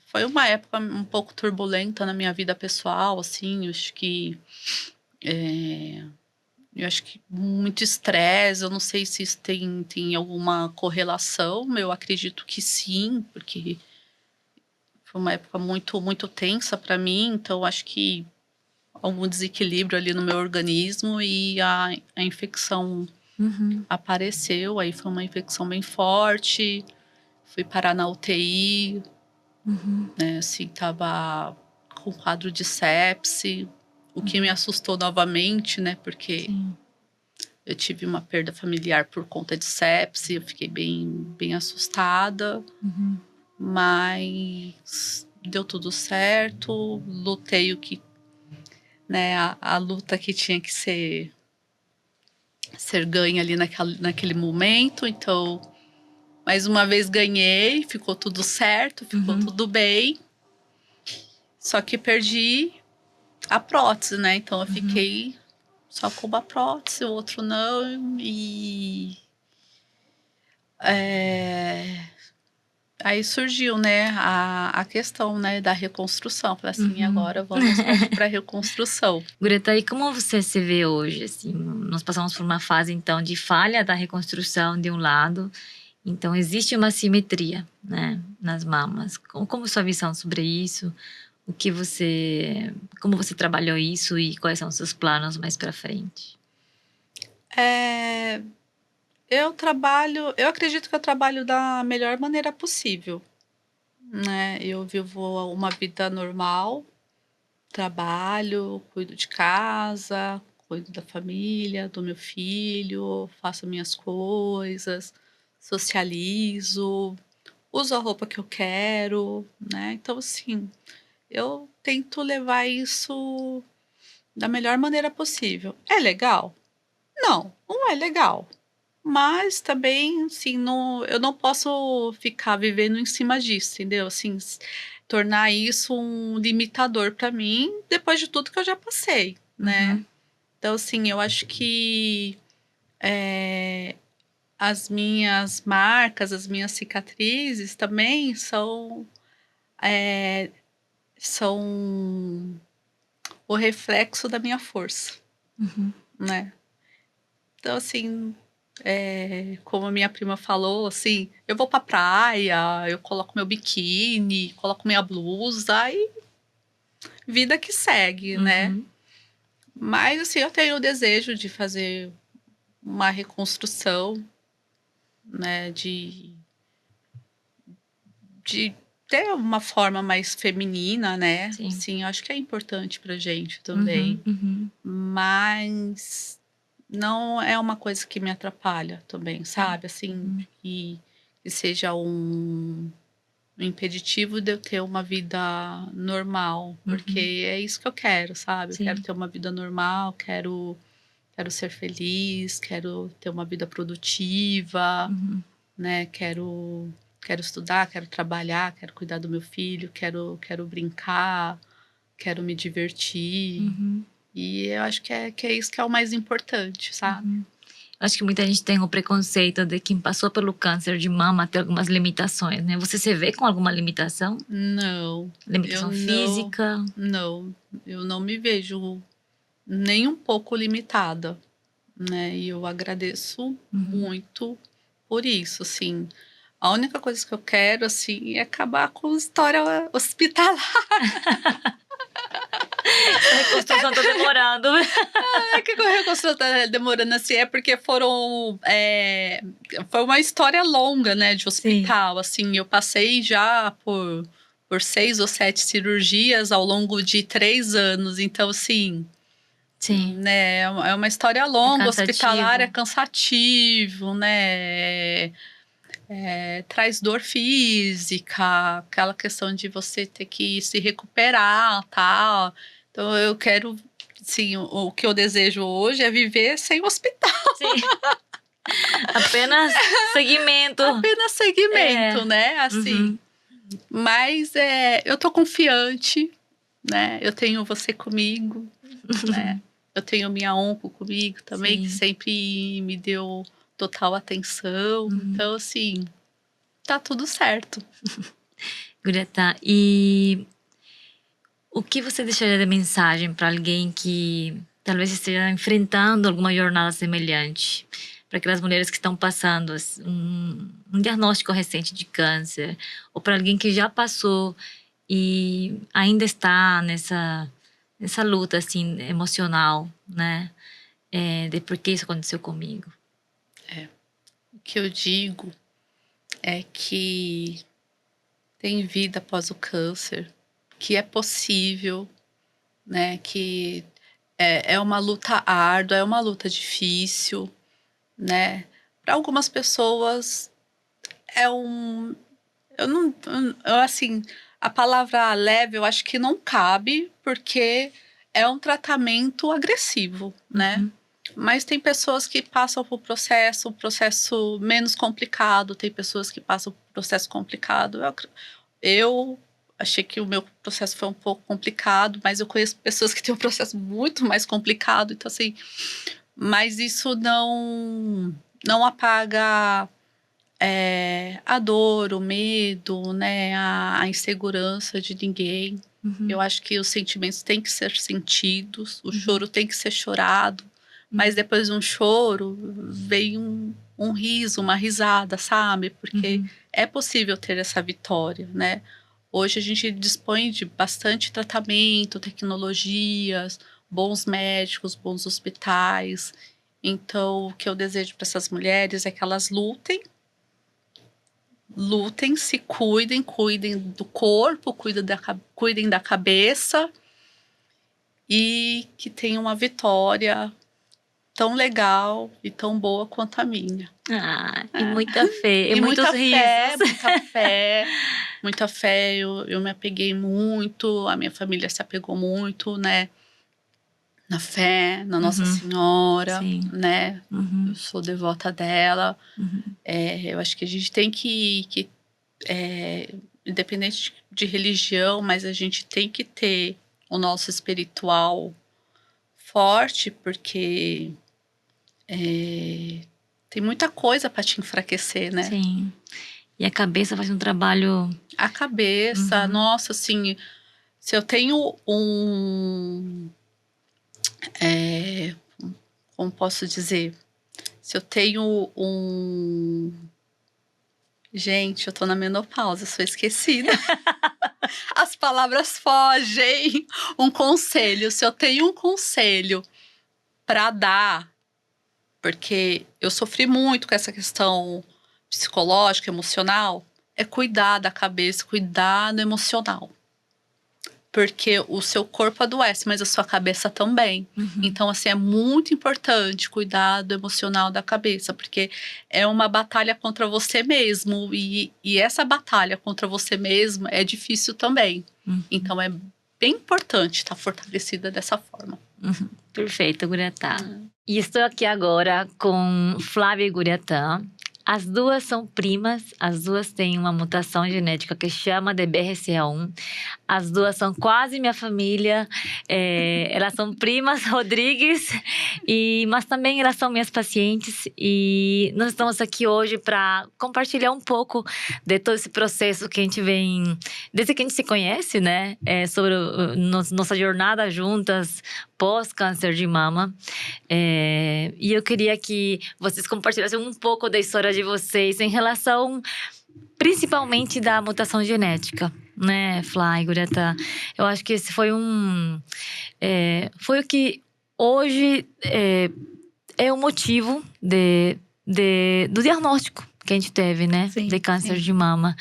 B: foi uma época um pouco turbulenta na minha vida pessoal, assim, eu acho que muito estresse, eu não sei se isso tem alguma correlação, eu acredito que sim, porque foi uma época muito, muito tensa para mim, então acho que algum desequilíbrio ali no meu organismo e a infecção
A: Uhum.
B: apareceu, aí foi uma infecção bem forte, fui parar na UTI,
A: Uhum.
B: né, assim, tava com quadro de sepse, o que me assustou novamente, né, porque
A: Sim.
B: eu tive uma perda familiar por conta de sepse, eu fiquei bem, bem assustada.
A: Uhum.
B: Mas deu tudo certo, lutei o que, né, a luta que tinha que ser ganha ali naquele momento. Então, mais uma vez ganhei, ficou tudo certo, ficou
A: Uhum.
B: tudo bem. Só que perdi a prótese, né? Então eu fiquei só com uma prótese, o outro não. E aí surgiu, né, a questão, né, da reconstrução. Falei assim,
A: Uhum.
B: agora vamos partir para a reconstrução.
A: Greta, e como você se vê hoje? Assim, nós passamos por uma fase, então, de falha da reconstrução de um lado. Então, existe uma simetria, né, nas mamas. Como sua visão sobre isso? Como você trabalhou isso e quais são os seus planos mais para frente?
B: É, eu acredito que eu trabalho da melhor maneira possível, né? Eu vivo uma vida normal, trabalho, cuido de casa, cuido da família, do meu filho, faço minhas coisas, socializo, uso a roupa que eu quero, né. Então, assim, eu tento levar isso da melhor maneira possível. É legal? Não, não é legal. Mas também, assim, eu não posso ficar vivendo em cima disso, entendeu? Assim, tornar isso um limitador para mim, depois de tudo que eu já passei, né?
A: Uhum.
B: Então, assim, eu acho que eh, as minhas marcas, as minhas cicatrizes também eh, são o reflexo da minha força,
A: Uhum.
B: né? Então, assim, como a minha prima falou, assim, eu vou pra praia, eu coloco meu biquíni, coloco minha blusa e vida que segue, né.
A: Uhum.
B: Mas, assim, eu tenho o desejo de fazer uma reconstrução, né, de ter uma forma mais feminina, né.
A: Sim.
B: Assim, eu acho que é importante pra gente também,
A: Uhum. Uhum.
B: mas não é uma coisa que me atrapalha também,
A: Sim.
B: sabe, assim,
A: Uhum.
B: que seja um impeditivo de eu ter uma vida normal, porque
A: Uhum.
B: é isso que eu quero, sabe. Eu quero
A: Sim.
B: ter uma vida normal, quero ser feliz, quero ter uma vida produtiva,
A: Uhum.
B: né, quero estudar, quero trabalhar, quero cuidar do meu filho, quero brincar, quero me divertir,
A: Uhum.
B: e eu acho que é isso que é o mais importante, sabe.
A: Uhum. Acho que muita gente tem o preconceito de quem passou pelo câncer de mama ter algumas limitações, né. Você se vê com alguma limitação?
B: Não, eu
A: Limitação
B: não
A: física?
B: não, eu não me vejo nem um pouco limitada, né, e eu agradeço
A: Uhum.
B: muito por isso, assim. A única coisa que eu quero, assim, é acabar com história hospitalar.
A: A reconstrução tá demorando.
B: Não é que a reconstrução tá demorando, assim, é porque foi uma história longa, né, de
A: Sim,
B: hospital, assim, eu passei já por 6 ou 7 cirurgias ao longo de 3 anos, então, assim,
A: sim.
B: né, é uma história
A: É
B: longa, hospitalar é
A: cansativo.
B: cansativo, né, traz dor física, aquela questão de você ter que se recuperar, tal. Então eu quero, sim, o que eu desejo hoje é viver sem hospital,
A: Sim, apenas seguimento.
B: apenas
A: É.
B: segmento, né, assim.
A: Uhum.
B: Mas, eu tô confiante, né, eu tenho você comigo, né, eu tenho minha onco comigo também, que
A: Sim.
B: sempre me deu total atenção,
A: Uhum.
B: então assim, tá tudo certo.
A: Greta, e o que você deixaria de mensagem para alguém que talvez esteja enfrentando alguma jornada semelhante? Para aquelas mulheres que estão passando um diagnóstico recente de câncer, ou para alguém que já passou e ainda está nessa luta assim emocional, né? De por que isso aconteceu comigo.
B: O que eu digo é que tem vida após o câncer, que é possível, né, que é uma luta árdua, é uma luta difícil, né. Para algumas pessoas é um eu não eu assim, a palavra leve eu acho que não cabe, porque é um tratamento agressivo, né.
A: Uhum.
B: Mas tem pessoas que passam por um processo menos complicado, tem pessoas que passam por processo complicado. Eu achei que o meu processo foi um pouco complicado, mas eu conheço pessoas que têm um processo muito mais complicado, então assim, mas isso não apaga, a dor, o medo, né, a insegurança de ninguém. Eu
A: Uhum.
B: acho que os sentimentos têm que ser sentidos, o
A: Uhum.
B: choro tem que ser chorado, mas
A: Uhum.
B: depois de um choro vem um riso, uma risada, sabe, porque
A: Uhum.
B: é possível ter essa vitória, né. Hoje a gente dispõe de bastante tratamento, tecnologias, bons médicos, bons hospitais, então o que eu desejo para essas mulheres é que elas lutem, se cuidem, cuidem do corpo, cuidem da cabeça e que tenha uma vitória tão legal e tão boa quanto a minha.
A: E muita fé, e muitos
B: muita fé,
A: risos.
B: muita fé, muita fé. Eu me apeguei muito, a minha família se apegou muito, né? Na fé, na Nossa Senhora,
A: Sim.
B: né?
A: Uhum.
B: Eu sou devota dela.
A: Uhum.
B: Eu acho que a gente tem que independente de religião, mas a gente tem que ter o nosso espiritual forte, porque tem muita coisa para te enfraquecer, né?
A: Sim. E a cabeça faz um trabalho.
B: A cabeça, nossa, assim, se eu tenho como posso dizer? Se eu tenho Gente, eu tô na menopausa, sou esquecida. As palavras fogem. Um conselho, se eu tenho um conselho para dar, porque eu sofri muito com essa questão psicológica, emocional, é cuidar da cabeça, cuidar do emocional. Porque o seu corpo adoece, mas a sua cabeça também. Então, assim, é muito importante cuidar do emocional da cabeça, porque é uma batalha contra você mesmo. E essa batalha contra você mesmo é difícil também. Então, é bem importante estar fortalecida dessa forma.
A: Perfeito, Guratá. E estou aqui agora com Flávia e Guratá. As duas são primas, as duas têm uma mutação genética que chama de BRCA1. As duas são quase minha família, elas são primas Rodrigues, mas também elas são minhas pacientes. E nós estamos aqui hoje para compartilhar um pouco de todo esse processo que a gente vem, desde que a gente se conhece, né? Sobre nossa jornada juntas, pós-câncer de mama. E eu queria que vocês compartilhassem um pouco da história de vocês em relação, principalmente, da mutação genética, né, Flá e Guratá? Eu acho que esse foi foi o que hoje é o motivo do diagnóstico que a gente teve, né,
C: Sim,
A: de câncer
C: sim.
A: de mama.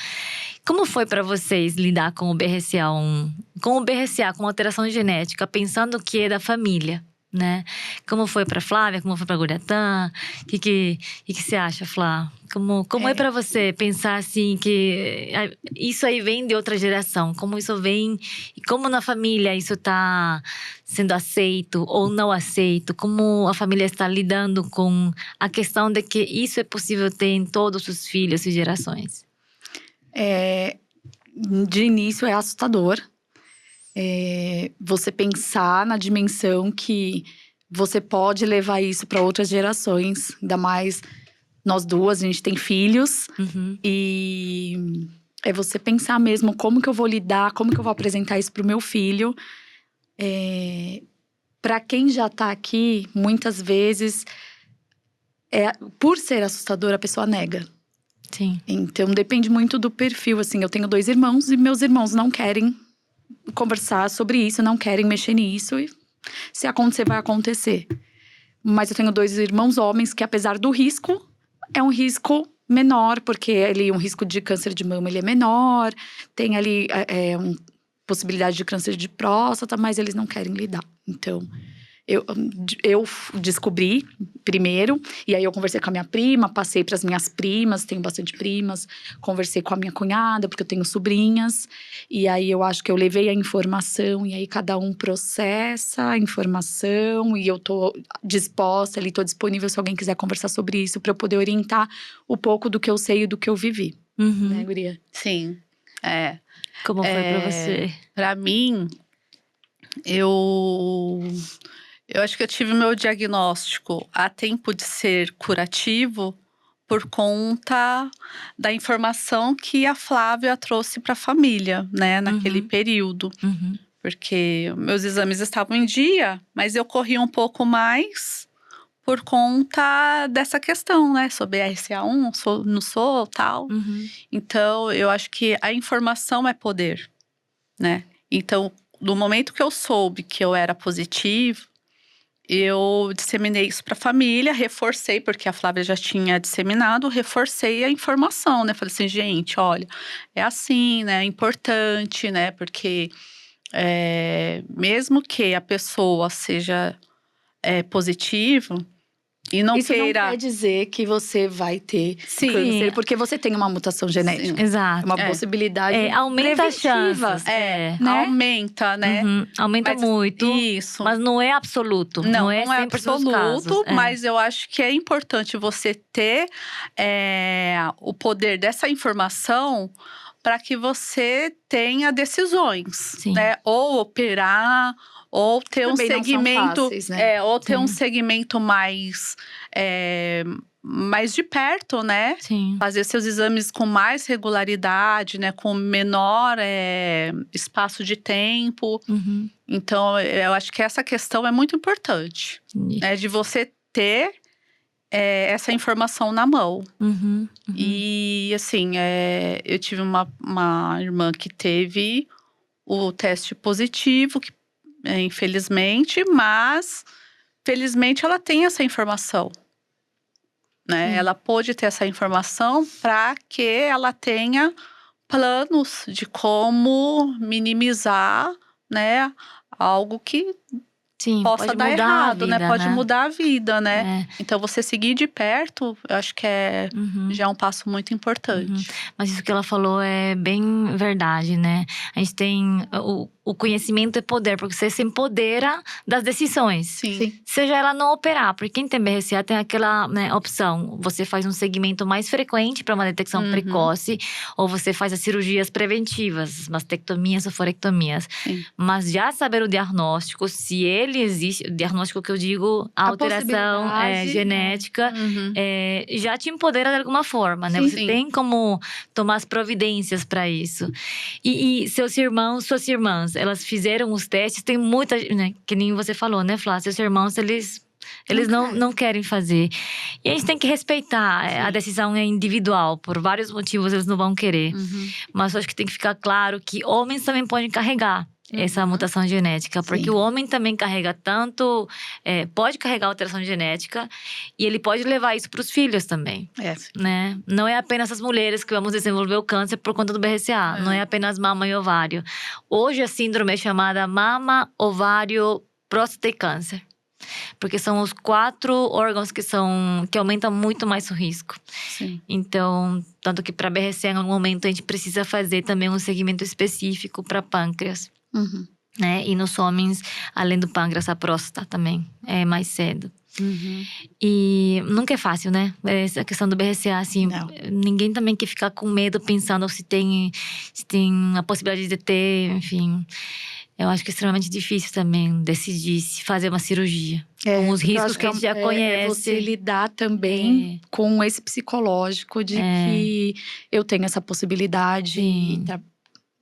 A: Como foi para vocês lidar com o BRCA1, com o BRCA, com alteração genética, pensando que é da família, né? Como foi para Flávia, como foi para Guratá? O que você acha, Flá? Como é para você pensar assim que isso aí vem de outra geração? Como isso vem e como na família isso está sendo aceito ou não aceito? Como a família está lidando com a questão de que isso é possível ter em todos os filhos e gerações?
C: De início é assustador. Você pensar na dimensão que você pode levar isso para outras gerações. Ainda mais nós duas, a gente tem filhos. E é você pensar mesmo como que eu vou lidar, como que eu vou apresentar isso pro meu filho. Para quem já tá aqui, muitas vezes, por ser assustador, a pessoa nega.
A: Sim.
C: Então, depende muito do perfil, assim. Eu tenho 2 irmãos e meus irmãos não querem conversar sobre isso, não querem mexer nisso. E se acontecer, vai acontecer. Mas eu tenho 2 irmãos homens que, apesar do risco, é um risco menor. Porque ali, um risco de câncer de mama, ele é menor. Tem ali possibilidade de câncer de próstata, mas eles não querem lidar. Então, eu descobri primeiro, e aí eu conversei com a minha prima, passei para as minhas primas, tenho bastante primas, conversei com a minha cunhada, porque eu tenho sobrinhas, e aí eu acho que eu levei a informação, e aí cada um processa a informação, e eu tô disposta ali, tô disponível se alguém quiser conversar sobre isso, para eu poder orientar um pouco do que eu sei e do que eu vivi, né, guria?
B: Sim,
A: Como foi para você?
B: Para mim, eu acho que eu tive meu diagnóstico a tempo de ser curativo por conta da informação que a Flávia trouxe para a família, né, naquele período. Porque meus exames estavam em dia, mas eu corri um pouco mais por conta dessa questão, né, sobre BRCA1, não sou, tal. Então, eu acho que a informação é poder, né? Então, no momento que eu soube que eu era positivo, eu disseminei isso para a família, reforcei, porque a Flávia já tinha disseminado, reforcei a informação, né? Falei assim, gente, olha, é assim, né? É importante, né? Porque mesmo que a pessoa seja positiva e não
C: Isso
B: queira…
C: não quer dizer que você vai ter
B: Sim.
C: câncer, porque você tem uma mutação genética. É
A: Exato.
C: uma possibilidade
A: Aumenta as
C: preventiva.
A: chances.
C: Né?
B: Aumenta, né?
A: Aumenta
B: Mas,
A: muito.
B: Isso.
A: Mas não é absoluto.
B: Não
A: é 100% dos
B: absoluto,
A: casos.
B: mas eu acho que é importante você ter o poder dessa informação para que você tenha decisões,
A: Sim.
B: né? Ou operar, ou ter um
C: Também não são
B: segmento,
C: fáceis, né?
B: ou ter um
A: Sim.
B: segmento mais de perto, né?
A: Sim.
B: Fazer seus exames com mais regularidade, né? Com menor espaço de tempo.
A: Uhum.
B: Então, eu acho que essa questão é muito importante, né? De você ter essa informação na mão.
A: Uhum.
B: E, assim, eu tive uma irmã que teve o teste positivo, que, infelizmente, mas felizmente ela tem essa informação, né? Ela pôde ter essa informação para que ela tenha planos de como minimizar, né? Algo que
A: Sim,
B: possa
A: pode
B: dar
A: mudar
B: errado,
A: a vida,
B: né? Pode mudar a vida, né?
A: É.
B: Então, você seguir de perto, eu acho que
A: Uhum.
B: já é um passo muito importante.
A: Mas isso que ela falou é bem verdade, né? A gente tem… O conhecimento é poder, porque você se empodera das decisões.
B: Sim.
A: Seja ela não operar, porque quem tem BRCA tem aquela, né, opção. Você faz um segmento mais frequente para uma detecção precoce, ou você faz as cirurgias preventivas, mastectomias ou forectomias.
B: Sim.
A: Mas já saber o diagnóstico, se ele existe, o diagnóstico que eu digo, a alteração
C: possibilidade,
A: genética, já te empodera de alguma forma, né?
C: Sim,
A: Você
B: sim.
A: tem como tomar as providências para isso. E seus irmãos, suas irmãs, elas fizeram os testes, tem muita, né, que nem você falou, né, Flá? Seus irmãos, eles não querem fazer. E a gente tem que respeitar. A decisão é individual. Por vários motivos, eles não vão querer. Mas eu acho que tem que ficar claro que homens também podem carregar essa mutação genética. Porque o homem também carrega tanto… pode carregar alteração genética. E ele pode levar isso para os filhos também. Né? Não é apenas as mulheres que vamos desenvolver o câncer por conta do BRCA. Não é apenas mama e ovário. Hoje a síndrome é chamada mama, ovário, próstata e câncer. Porque são os 4 órgãos que aumentam muito mais o risco.
B: Sim.
A: Então, tanto que para BRCA, em algum momento, a gente precisa fazer também um segmento específico para pâncreas. Né? E nos homens, além do pâncreas, a próstata também é mais cedo. E nunca é fácil, né? Essa questão do BRCA, assim, ninguém também quer ficar com medo pensando se tem a possibilidade de ter, enfim. Eu acho que é extremamente difícil também decidir se fazer uma cirurgia. Com os riscos que a gente já conhece.
C: Você lidar também com esse psicológico de que eu tenho essa possibilidade e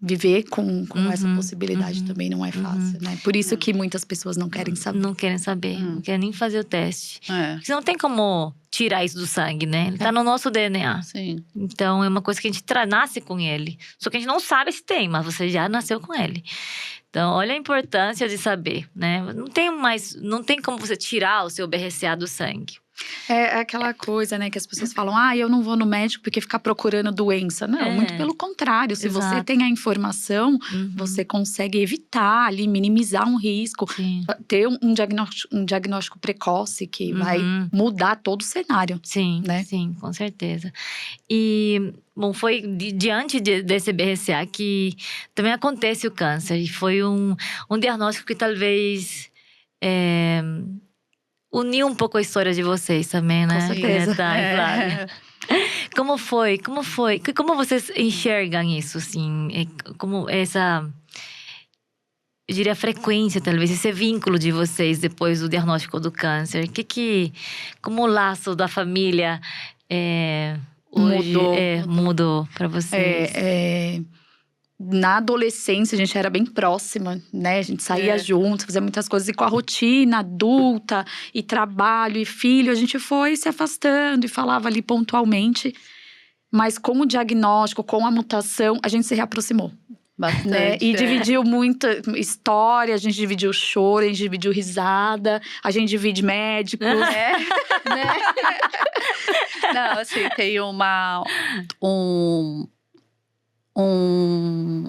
C: viver com essa possibilidade também não é fácil, né? Por isso que muitas pessoas não querem saber.
A: Não querem saber, não querem nem fazer o teste. Porque você não tem como tirar isso do sangue, né? Ele tá no nosso DNA.
B: Sim.
A: Então, é uma coisa que a gente nasce com ele. Só que a gente não sabe se tem, mas você já nasceu com ele. Então, olha a importância de saber, né? Não tem como você tirar o seu BRCA do sangue.
C: É aquela coisa, né, que as pessoas falam, eu não vou no médico porque ficar procurando doença. Não, muito pelo contrário. Se você tem a informação, você consegue evitar ali, minimizar um risco. Ter um diagnóstico precoce que vai mudar todo o cenário.
A: Sim,
C: né?
A: Sim, com certeza. E… Bom, foi diante desse BRCA que também acontece o câncer. E foi um diagnóstico que talvez… uniu um pouco a história de vocês também, né?
C: Com certeza.
A: Como foi? Como vocês enxergam isso, assim? Como essa… Eu diria a frequência, talvez, esse vínculo de vocês depois do diagnóstico do câncer. Como o laço da família hoje mudou para vocês?
C: Na adolescência, a gente era bem próxima, né? A gente saía juntos, fazia muitas coisas. E com a rotina adulta, e trabalho, e filho, a gente foi se afastando e falava ali pontualmente. Mas com o diagnóstico, com a mutação, a gente se reaproximou.
B: Bastante.
C: Né? E dividiu muita história, a gente dividiu choro, a gente dividiu risada, a gente divide médicos.
B: Né?
C: Não,
B: assim, tem um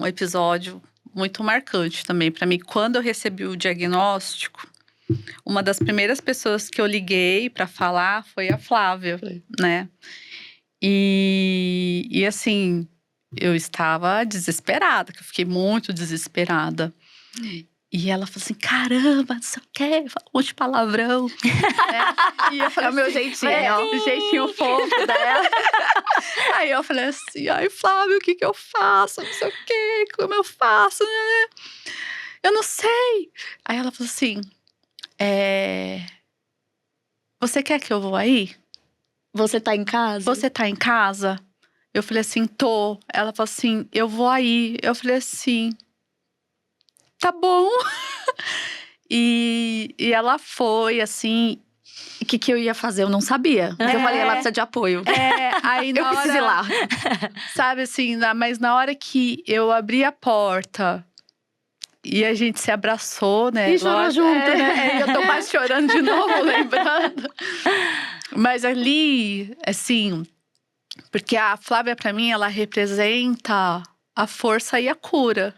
B: episódio muito marcante também para mim. Quando eu recebi o diagnóstico, uma das primeiras pessoas que eu liguei para falar foi a Flávia, né? E assim, eu estava desesperada, que eu fiquei muito desesperada. E ela falou assim, caramba, não sei o quê, fala um monte de palavrão. Né? E eu falei
C: É o meu
B: assim,
C: jeitinho.
B: o jeitinho fofo dela. Aí eu falei assim, ai, Flávio, o que eu faço? Não sei o quê, como eu faço? Eu não sei. Aí ela falou assim, você quer que eu vou aí?
C: Você tá em casa?
B: Você tá em casa? Eu falei assim, tô. Ela falou assim, eu vou aí. Eu falei assim, tá bom. E ela foi, assim.
C: O que eu ia fazer? Eu não sabia. Mas eu falei, ela precisa de apoio.
B: Aí
C: Eu
B: na hora,
C: preciso ir lá.
B: sabe assim, mas na hora que eu abri a porta e a gente se abraçou, né?
C: E chorou junto,
B: né? Eu tô quase chorando de novo, lembrando. Mas ali, assim, porque a Flávia, pra mim, ela representa a força e a cura,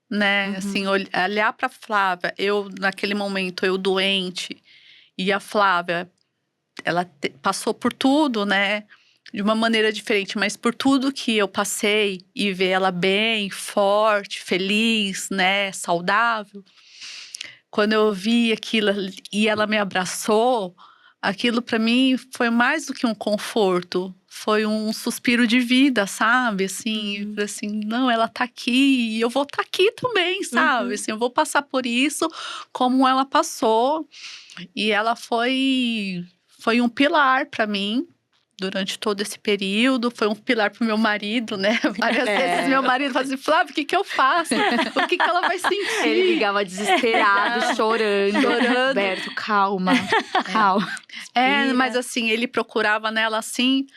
B: né? Assim, olhar pra Flávia, eu, naquele momento, eu doente, e a Flávia, ela passou por tudo, né? De uma maneira diferente, mas por tudo que eu passei e ver ela bem, forte, feliz, né? Saudável. Quando eu vi aquilo e ela me abraçou, aquilo para mim foi mais do que um conforto. Foi um suspiro de vida, sabe? Assim, eu falei assim, não, ela tá aqui e eu vou estar aqui também, sabe? Assim, eu vou passar por isso como ela passou. E ela foi um pilar para mim durante todo esse período. Foi um pilar pro meu marido, né? Várias vezes meu marido falava assim, Flávio, o que eu faço? O que ela vai sentir?
C: Ele ligava desesperado, chorando. Berto, calma, calma.
B: Mas assim, ele procurava nela, assim,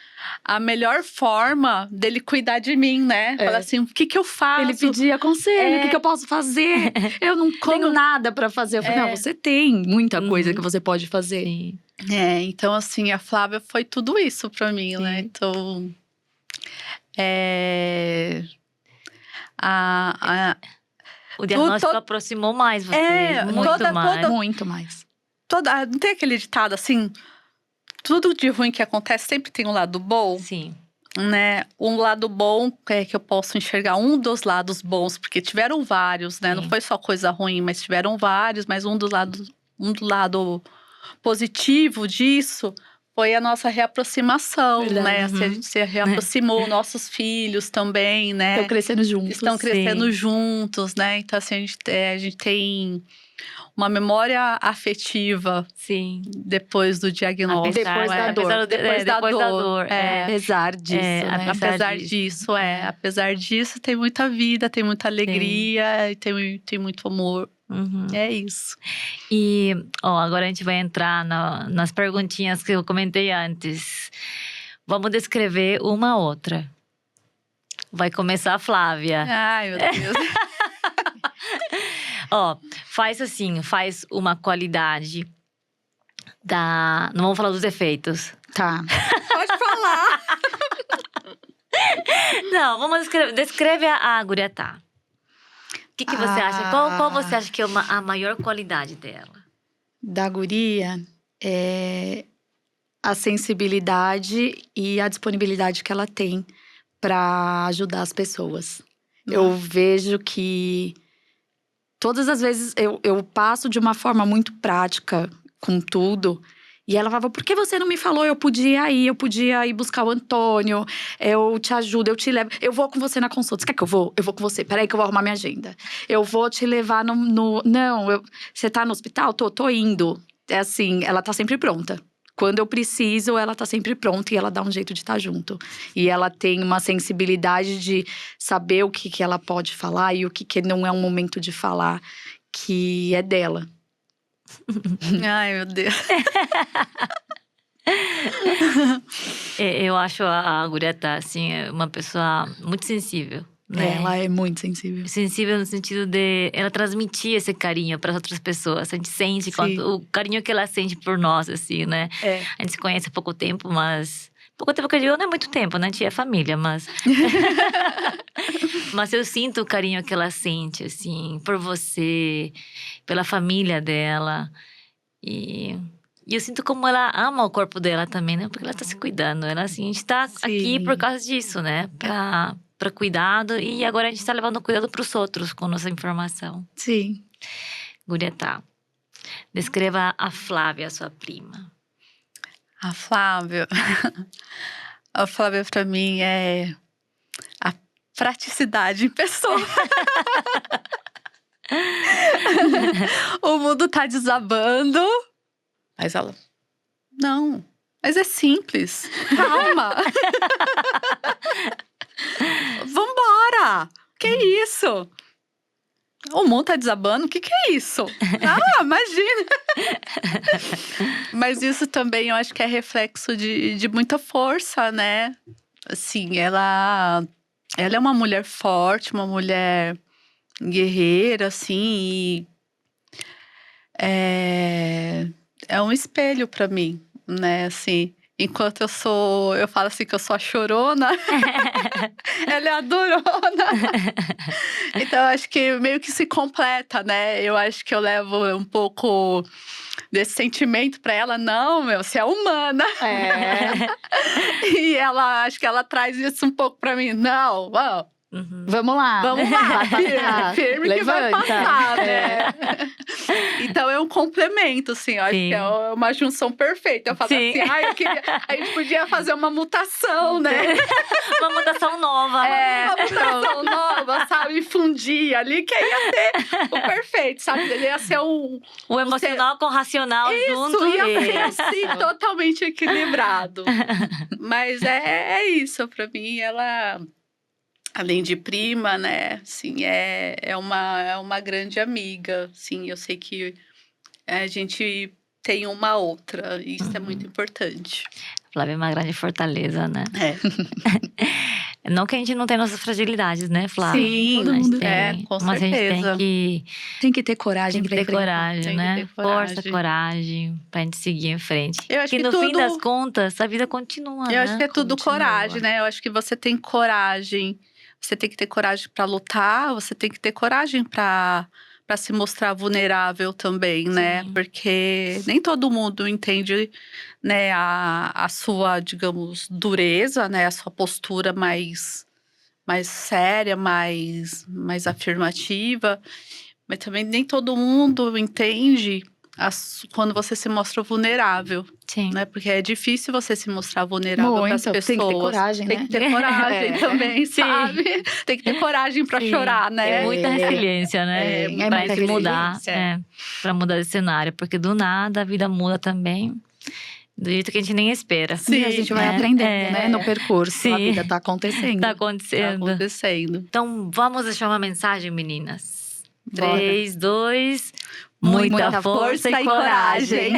B: a melhor forma dele cuidar de mim, né? Falar assim, o que eu faço?
C: Ele pedia conselho, o que eu posso fazer? Eu não tenho nada pra fazer. Eu falei, não, você tem muita coisa que você pode fazer.
A: Sim.
B: Então assim, a Flávia foi tudo isso pra mim, né? Então,
A: O diagnóstico aproximou mais você, muito mais.
C: Muito mais.
B: Não tem aquele ditado assim, tudo de ruim que acontece sempre tem um lado bom?
A: Sim.
B: Né? Um lado bom é que eu posso enxergar um dos lados bons, porque tiveram vários, né? Não foi só coisa ruim, mas tiveram vários, mas um do lado positivo disso foi a nossa reaproximação, né? Assim, a gente se reaproximou, nossos filhos também, né?
C: Estão crescendo juntos.
B: Estão crescendo juntos, né? Então, assim, a gente tem uma memória afetiva depois do diagnóstico.
C: Depois da dor.
A: Depois da dor.
C: Apesar disso, né?
B: Apesar disso, tem muita vida, tem muita alegria e tem muito amor. É isso.
A: E agora a gente vai entrar nas perguntinhas que eu comentei antes. Vamos descrever uma outra. Vai começar a Flávia.
B: Ai, meu Deus.
A: Faz uma qualidade da… Não vamos falar dos defeitos.
C: Tá.
B: Pode falar.
A: Não, vamos descreve a Guriatá. O que você acha? Qual você acha que é a maior qualidade dela?
C: Da guria é a sensibilidade e a disponibilidade que ela tem para ajudar as pessoas. Eu vejo que todas as vezes eu passo de uma forma muito prática com tudo. E ela falava, por que você não me falou? Eu podia ir buscar o Antônio. Eu te ajudo, eu te levo. Eu vou com você na consulta. Você quer que eu vou? Eu vou com você. Peraí que eu vou arrumar minha agenda. Eu vou te levar no… Não, você tá no hospital? Tô indo. É assim, ela tá sempre pronta. Quando eu preciso, ela tá sempre pronta e ela dá um jeito de estar junto. E ela tem uma sensibilidade de saber o que ela pode falar e o que não é um momento de falar, que é dela.
B: Ai, meu Deus.
A: Eu acho a Guriatá, assim, uma pessoa muito sensível. Né?
C: Ela é muito sensível.
A: Sensível no sentido de ela transmitir esse carinho para as outras pessoas. A gente sente o carinho que ela sente por nós, assim, né? A gente se conhece há pouco tempo, mas Pouco tempo que eu digo não é muito tempo, né? A gente é família, mas… Mas eu sinto o carinho que ela sente, assim, por você, pela família dela. E eu sinto como ela ama o corpo dela também, né? Porque ela tá se cuidando. Ela, assim, a gente tá aqui
C: Sim.
A: por causa disso, né? Pra cuidado. E agora a gente tá levando cuidado pros outros com nossa informação.
C: Sim.
A: Guria, tá. Descreva a Flávia, sua prima.
B: A Flávia. A Flávia, pra mim, é a praticidade em pessoa. O mundo tá desabando. Mas ela… Não, mas é simples. Calma. Vambora. Que isso? O mundo tá desabando? O que é isso? Ah, imagina. Mas isso também eu acho que é reflexo de muita força, né? Assim, ela é uma mulher forte, uma mulher guerreira, assim, e é um espelho pra mim, né? Assim, enquanto eu falo assim que eu sou a chorona, ela é a durona. Então, eu acho que meio que se completa, né? Eu acho que eu levo um pouco desse sentimento pra ela. Não, você é humana. E ela, acho que ela traz isso um pouco pra mim. Não,
A: Uhum.
C: Vamos lá.
B: vamos lá, firme que vai
C: Levanta.
B: passar, né? Então é um complemento, assim, eu acho
A: Sim.
B: que é uma junção perfeita. Eu falo
A: Sim.
B: assim, a gente podia fazer uma mutação, né?
A: Uma mutação nova.
B: Uma mutação nova, sabe? Fundir ali, que aí ia ter o perfeito, sabe? Ele ia ser
A: O emocional com o racional junto.
B: Isso, ia ser assim, totalmente equilibrado. Mas é isso, pra mim, ela… Além de prima, né, assim, é uma grande amiga, assim, eu sei que a gente tem uma outra, e isso é muito importante.
A: Flávia é uma grande fortaleza, né? Não que a gente não tenha nossas fragilidades, né, Flávia?
B: Sim,
C: todo mundo
A: tem,
B: com
A: mas
B: certeza.
A: a gente tem que
C: Tem que ter coragem pra
A: ter
C: enfrentar.
A: coragem,
B: Tem que
A: né?
B: ter coragem.
A: Força, coragem, pra gente seguir em frente.
B: Eu acho
A: Porque
B: que
A: no fim
B: tudo-
A: das contas, a vida continua, né?
B: Eu acho que é tudo
A: Continua.
B: coragem, né? Eu acho que você tem coragem. Você tem que ter coragem para lutar, você tem que ter coragem para se mostrar vulnerável também, né?
A: Sim.
B: Porque nem todo mundo entende, né, a sua, digamos, dureza, né? A sua postura mais séria, mais afirmativa. Mas também nem todo mundo entende quando você se mostra vulnerável.
A: Sim.
B: Né? Porque é difícil você se mostrar vulnerável para as
C: Muito.
B: pessoas.
C: Tem que ter coragem,
B: Tem
C: né?
B: que ter coragem também,
A: Sim.
B: sabe? Tem que ter coragem para
A: Sim.
B: chorar, né?
A: Muita resiliência, né?
B: É
A: Pra
C: muita
A: se mudar,
B: resiliência.
A: pra mudar de cenário. Porque do nada a vida muda também. Do jeito que a gente nem espera.
B: Sim.
C: E a gente vai
A: É,
C: aprendendo, né? No percurso.
A: Sim.
C: A vida tá acontecendo.
A: Tá
B: Tá
A: acontecendo.
B: acontecendo.
A: Então, vamos deixar uma mensagem, meninas.
B: Bora.
A: 3, 2…
B: Muita força e coragem.